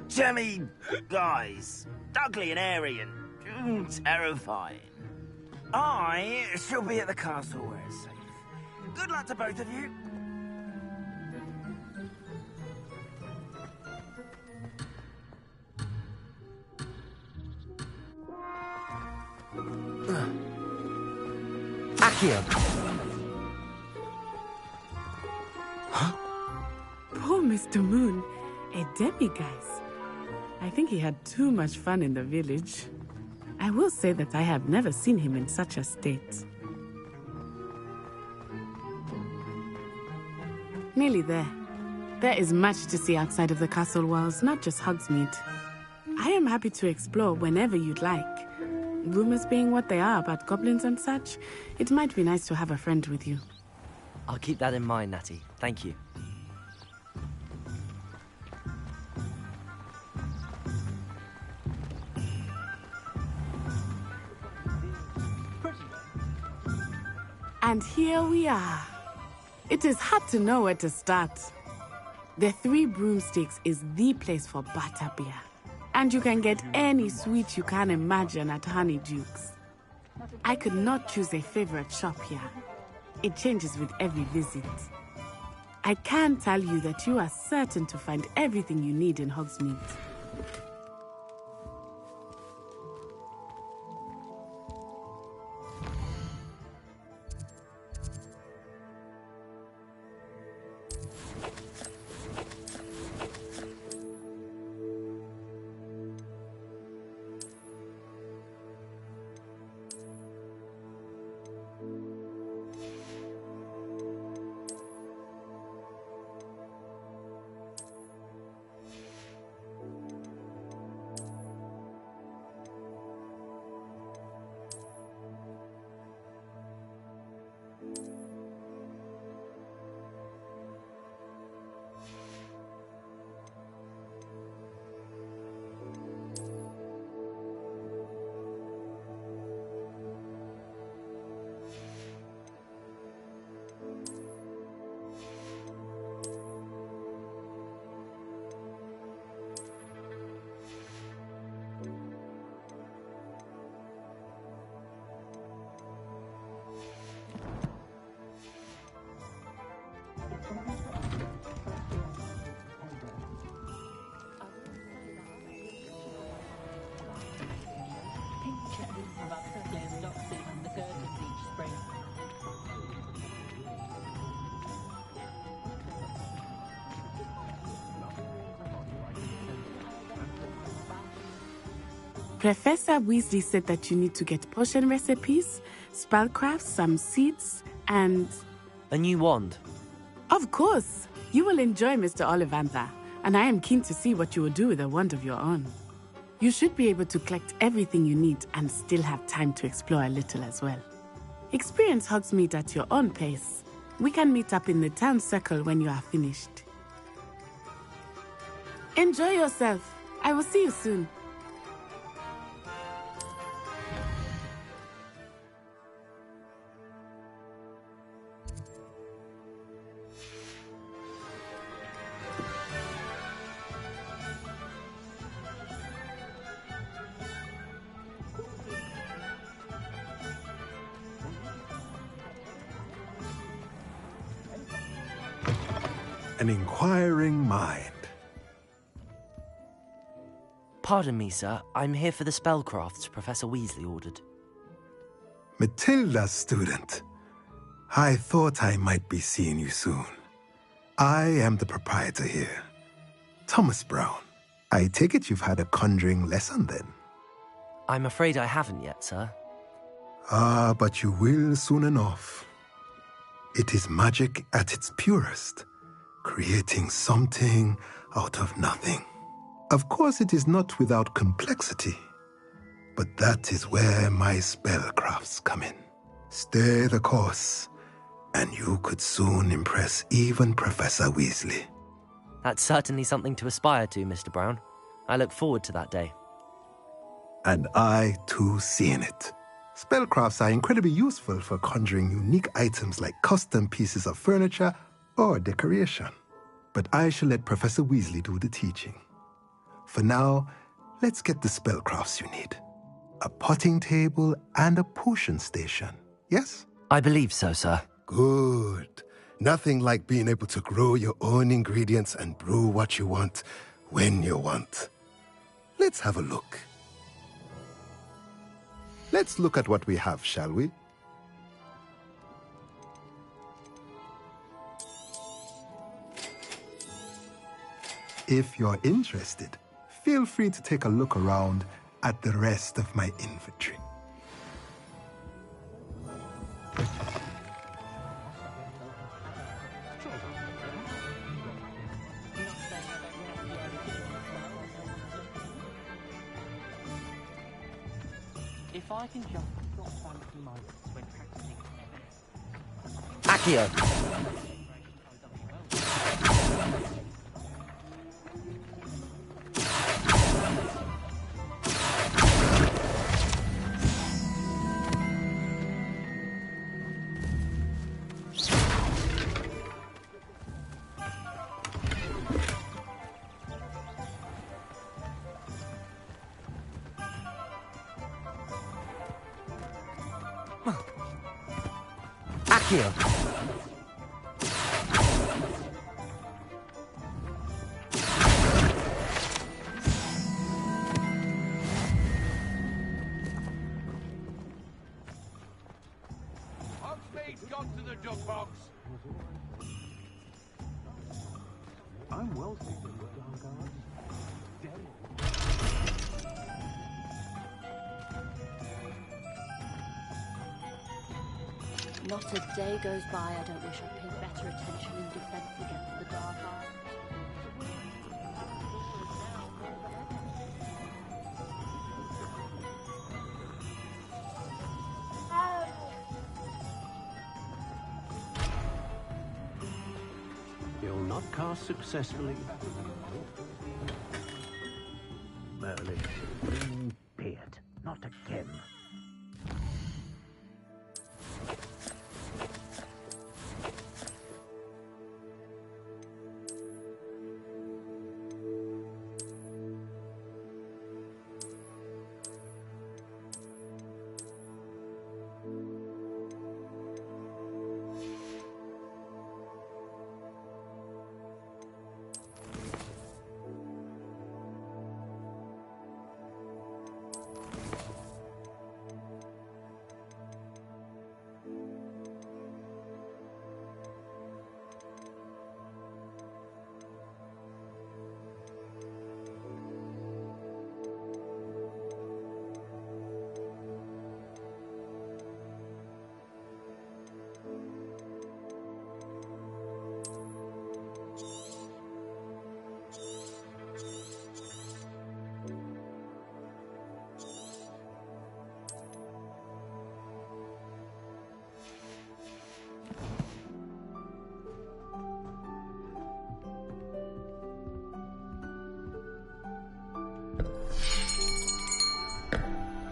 Jemmy, guys. Ugly and airy and terrifying. I shall be at the castle where it's safe. Good luck to both of you. Accio! Huh? Poor Mr. Moon. A demiguise. I think he had too much fun in the village. I will say that I have never seen him in such a state. Nearly there. There is much to see outside of the castle walls, not just Hogsmeade. I am happy to explore whenever you'd like. Rumors being what they are about goblins and such, it might be nice to have a friend with you. I'll keep that in mind, Natty. Thank you. And here we are. It is hard to know where to start. The Three Broomsticks is the place for butterbeer. And you can get any sweet you can imagine at Honeydukes. I could not choose a favorite shop here. It changes with every visit. I can tell you that you are certain to find everything you need in Hogsmeade. Professor Weasley said that you need to get potion recipes, spellcrafts, some seeds, and... A new wand. Of course! You will enjoy Mr. Ollivander, and I am keen to see what you will do with a wand of your own. You should be able to collect everything you need and still have time to explore a little as well. Experience Hogsmeade at your own pace. We can meet up in the town circle when you are finished. Enjoy yourself. I will see you soon. An inquiring mind. Pardon me, sir. I'm here for the spellcrafts Professor Weasley ordered. Matilda's student. I thought I might be seeing you soon. I am the proprietor here, Thomas Brown. I take it you've had a conjuring lesson then? I'm afraid I haven't yet, sir. Ah, but you will soon enough. It is magic at its purest, creating something out of nothing. Of course, it is not without complexity, but that is where my spellcrafts come in. Stay the course, and you could soon impress even Professor Weasley. That's certainly something to aspire to, Mr. Brown. I look forward to that day. And I, too, seeing it. Spellcrafts are incredibly useful for conjuring unique items like custom pieces of furniture or decoration. But I shall let Professor Weasley do the teaching. For now, let's get the spellcrafts you need. A potting table and a potion station, yes? I believe so, sir. Good. Nothing like being able to grow your own ingredients and brew what you want when you want. Let's have a look. Let's look at what we have, shall we? If you're interested, feel free to take a look around at the rest of my inventory. If I can just drop fancy moments when practicing... Accio! Accio! Hogsmeade's gone to the duck box. I'm well suited with dark arts. Not a day goes by I don't wish I'd paid better attention in defense against the dark arts. You'll not cast successfully. Merlin, beard, not again.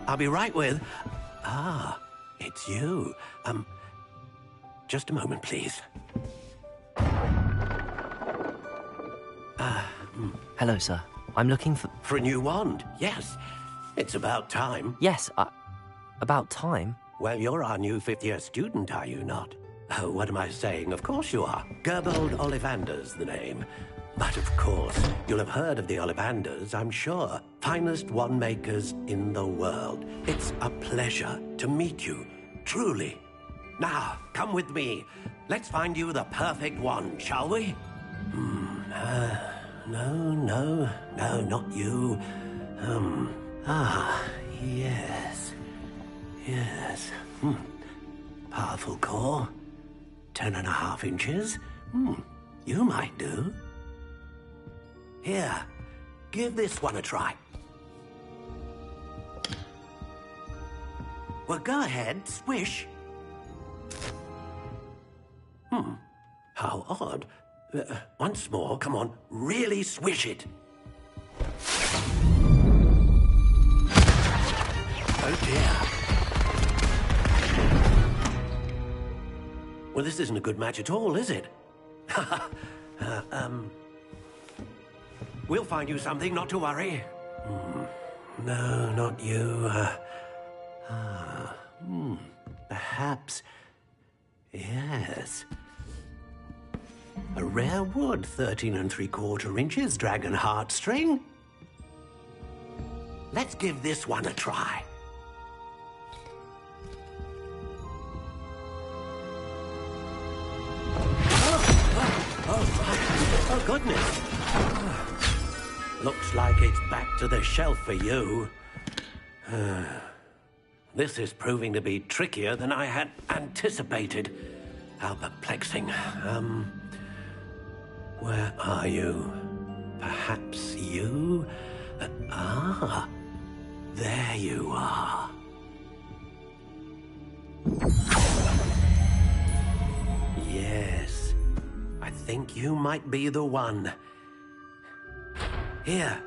I'll be right with... Ah, it's you. Just a moment, please. Hello, sir. I'm looking for... For a new wand, yes. It's about time. Yes, about time? Well, you're our new fifth-year student, are you not? Oh, what am I saying? Of course you are. Gerbold Ollivander's the name. But of course, you'll have heard of the Ollivanders, I'm sure. Finest wand makers in the world. It's a pleasure to meet you, truly. Now, come with me. Let's find you the perfect wand, shall we? No, not you. Yes. Powerful core. 10.5 inches. You might do. Here, give this one a try. Well, go ahead, swish. How odd. Once more, come on, really swish it. Oh dear. Well, this isn't a good match at all, is it? We'll find you something, not to worry. No, not you. Perhaps... Yes. A rare wood, 13 3/4 inches, dragon heartstring. Let's give this one a try. Oh, goodness. Looks like it's back to the shelf for you. This is proving to be trickier than I had anticipated. How perplexing. Where are you? Perhaps you? There you are. Yes, I think you might be the one. Here,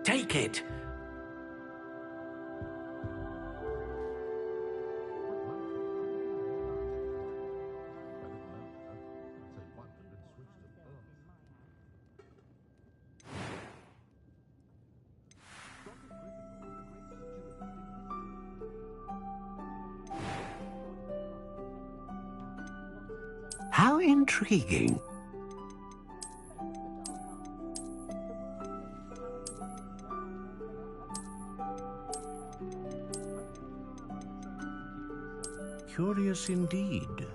take it. intriguing. Curious indeed.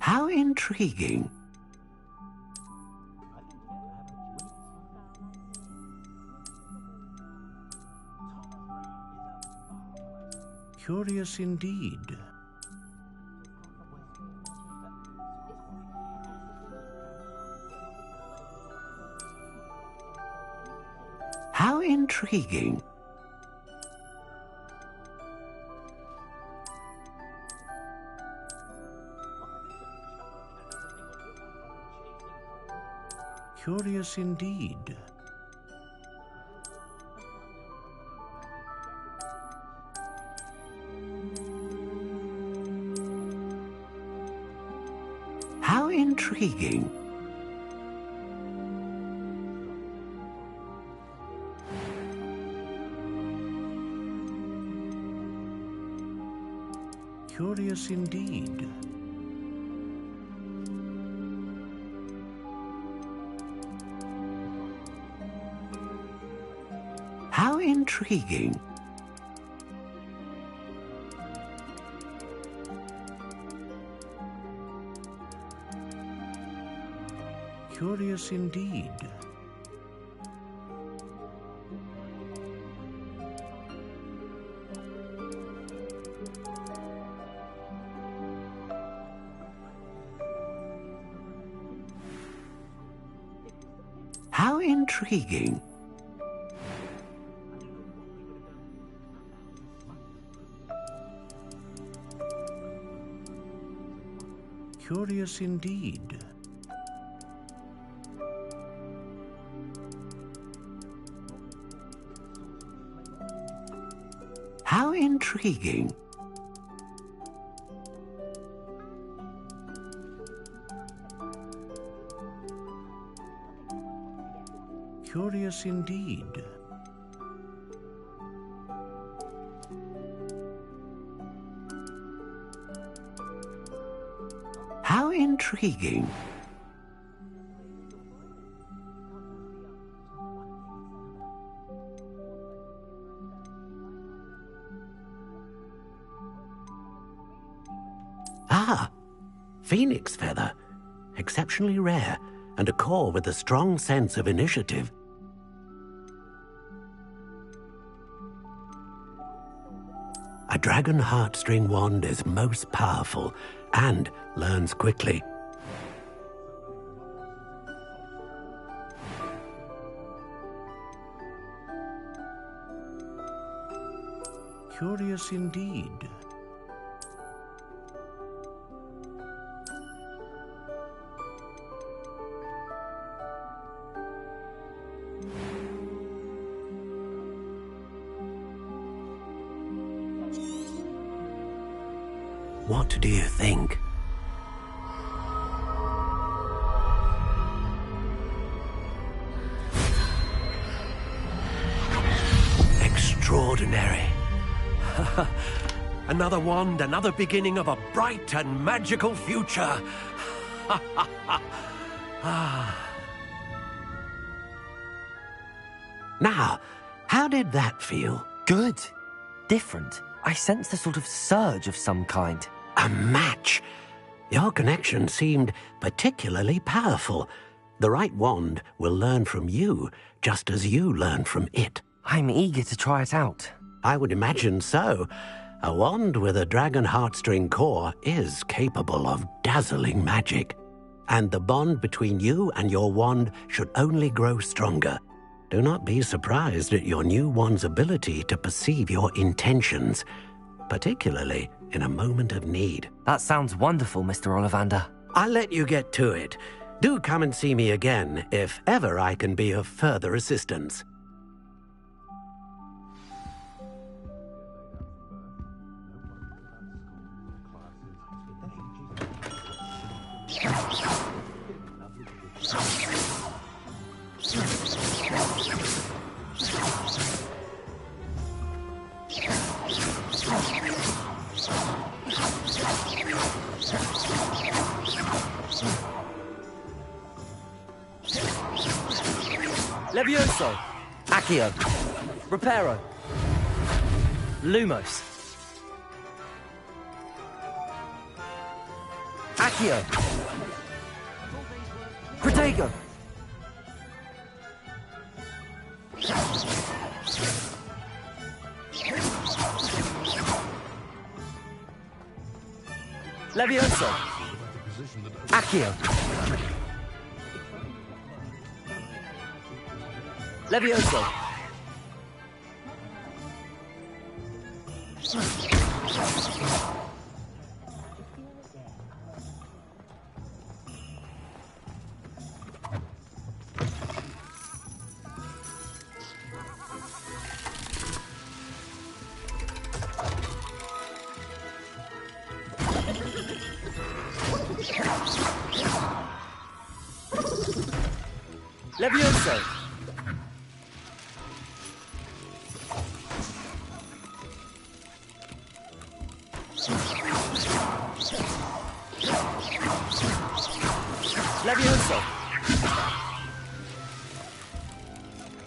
How intriguing. Curious indeed. How intriguing. Curious indeed. How intriguing. Curious indeed. How intriguing. Curious indeed. How intriguing. Curious indeed. How intriguing. Curious indeed. How intriguing. Ah, phoenix feather. Exceptionally rare, and a core with a strong sense of initiative. A dragon heartstring wand is most powerful and learns quickly. Curious indeed. What do you think? Extraordinary. Another wand, another beginning of a bright and magical future. Now, how did that feel? Good. Different. I sensed a sort of surge of some kind. A match. Your connection seemed particularly powerful. The right wand will learn from you, just as you learn from it. I'm eager to try it out. I would imagine so. A wand with a dragon heartstring core is capable of dazzling magic. And the bond between you and your wand should only grow stronger. Do not be surprised at your new wand's ability to perceive your intentions, particularly in a moment of need. That sounds wonderful, Mr. Ollivander. I'll let you get to it. Do come and see me again if ever I can be of further assistance. Levioso! Accio! Reparo! Lumos! Accio! Protego! Levioso! Accio! Levioso! Levioso! Levioso!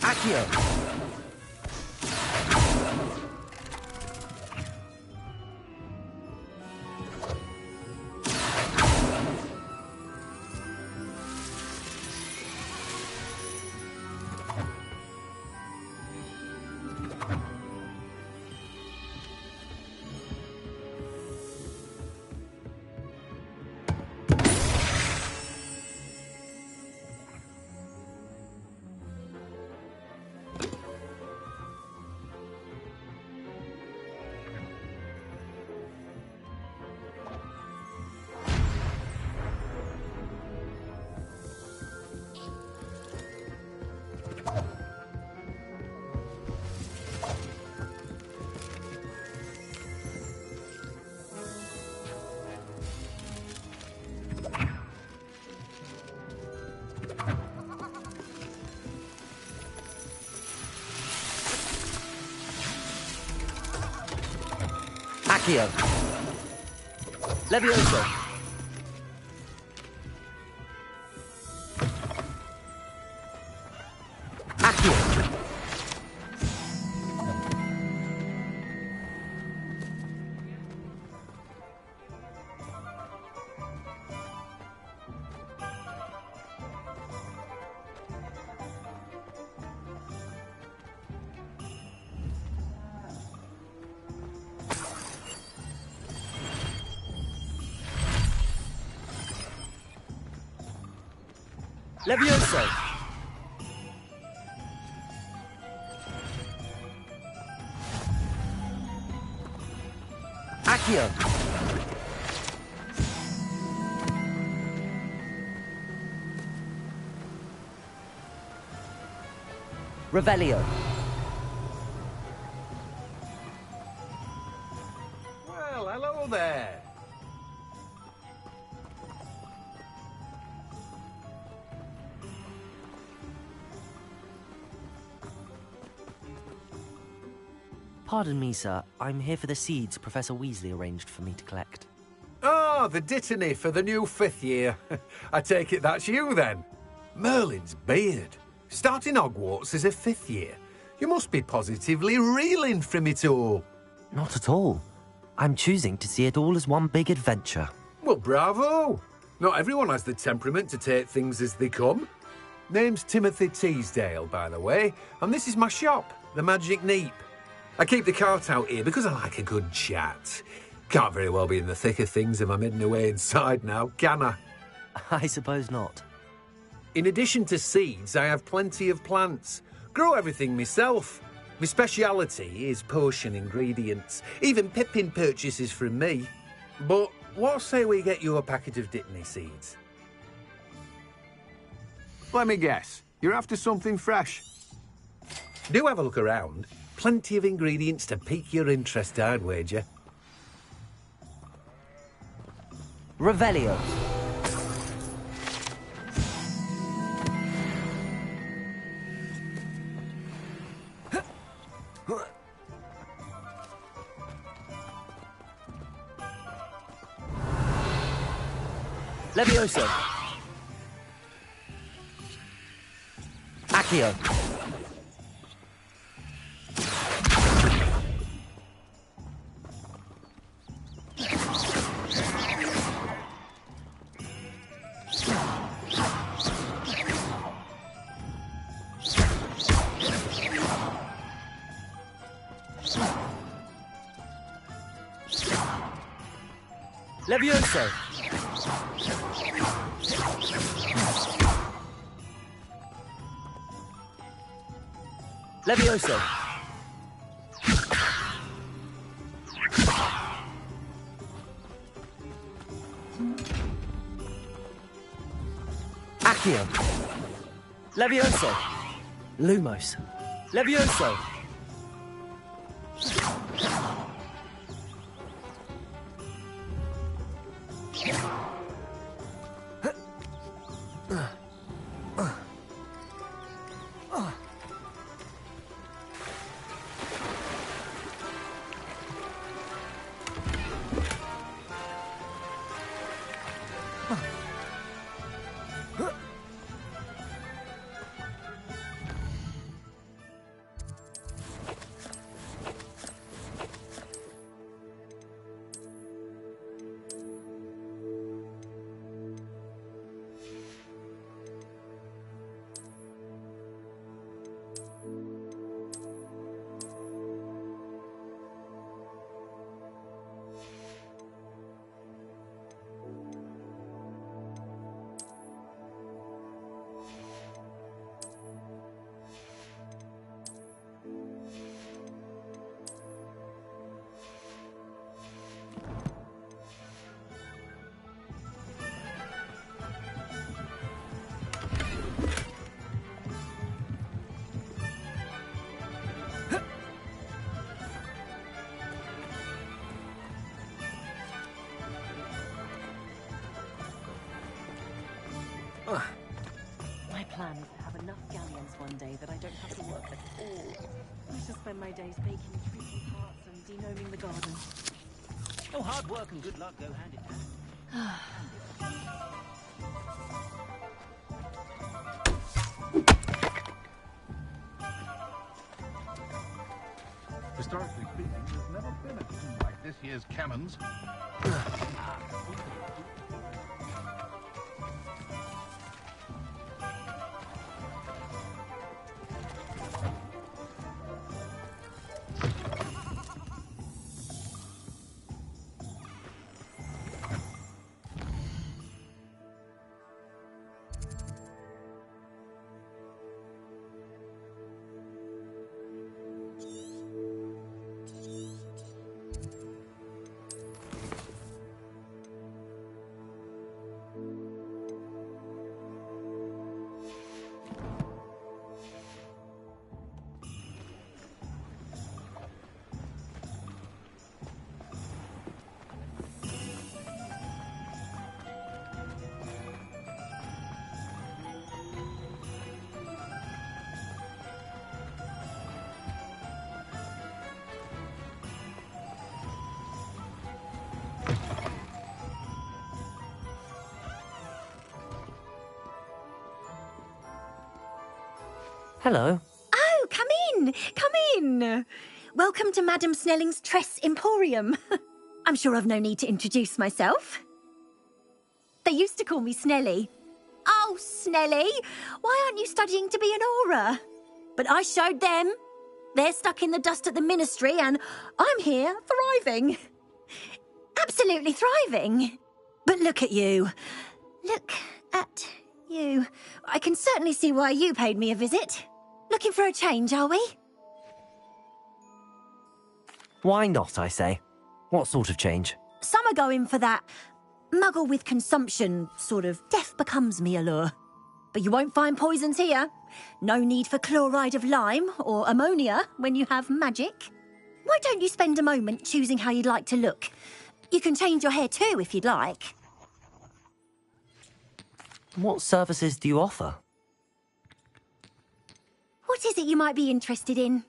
Accio! Accio! Levioso! Accio! Levioso! Accio! Revelio! Well, hello there. Pardon me, sir. I'm here for the seeds Professor Weasley arranged for me to collect. Oh, the dittany for the new 5th year. I take it that's you, then. Merlin's beard. Starting Hogwarts as a 5th year. You must be positively reeling from it all. Not at all. I'm choosing to see it all as one big adventure. Well, bravo. Not everyone has the temperament to take things as they come. Name's Timothy Teasdale, by the way, and this is my shop, the Magic Neep. I keep the cart out here because I like a good chat. Can't very well be in the thick of things if I'm hidden away inside now, can I? I suppose not. In addition to seeds, I have plenty of plants. Grow everything myself. My speciality is potion ingredients. Even Pippin purchases from me. But what say we get you a packet of Dittany seeds? Let me guess. You're after something fresh. Do have a look around. Plenty of ingredients to pique your interest, I'd wager. Revelio. Levioso. Accio. Levioso! Levioso! Accio! Levioso! Lumos! Levioso! My plan is to have enough galleons one day that I don't have to work at all. I shall spend my days baking treacle tarts and denoming the garden. Oh, hard work and good luck go hand in hand. Historically speaking, there's never been a tomb like this year's Cannons. Hello. Oh, come in! Come in! Welcome to Madame Snelling's Tress Emporium. I'm sure I've no need to introduce myself. They used to call me Snelly. Oh, Snelly, why aren't you studying to be an Auror? But I showed them. They're stuck in the dust at the Ministry and I'm here, thriving. Absolutely thriving. But look at you. Look at you. I can certainly see why you paid me a visit. Looking for a change, are we? Why not, I say? What sort of change? Some are going for that muggle with consumption, sort of death becomes me allure. But you won't find poisons here. No need for chloride of lime or ammonia when you have magic. Why don't you spend a moment choosing how you'd like to look? You can change your hair too if you'd like. What services do you offer? What is it you might be interested in?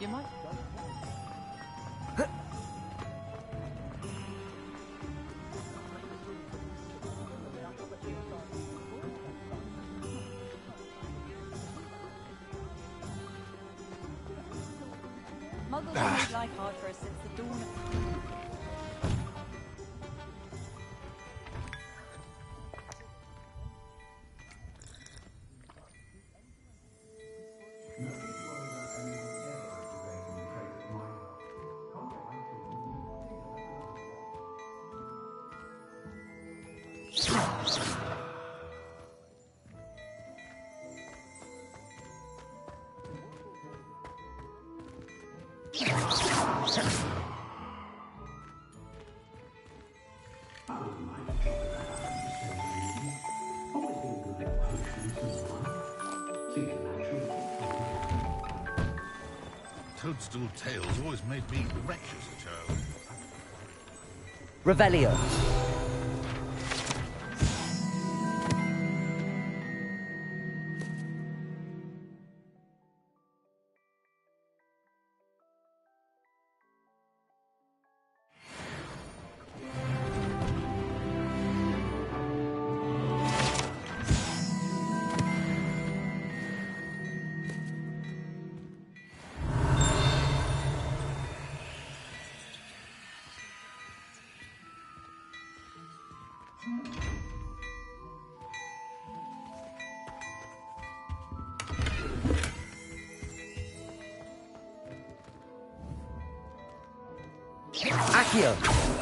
You might go. Muggles have made life hard for us since the dawn of... Toadstool tales always made me wretched as a child. Revelio. Accio!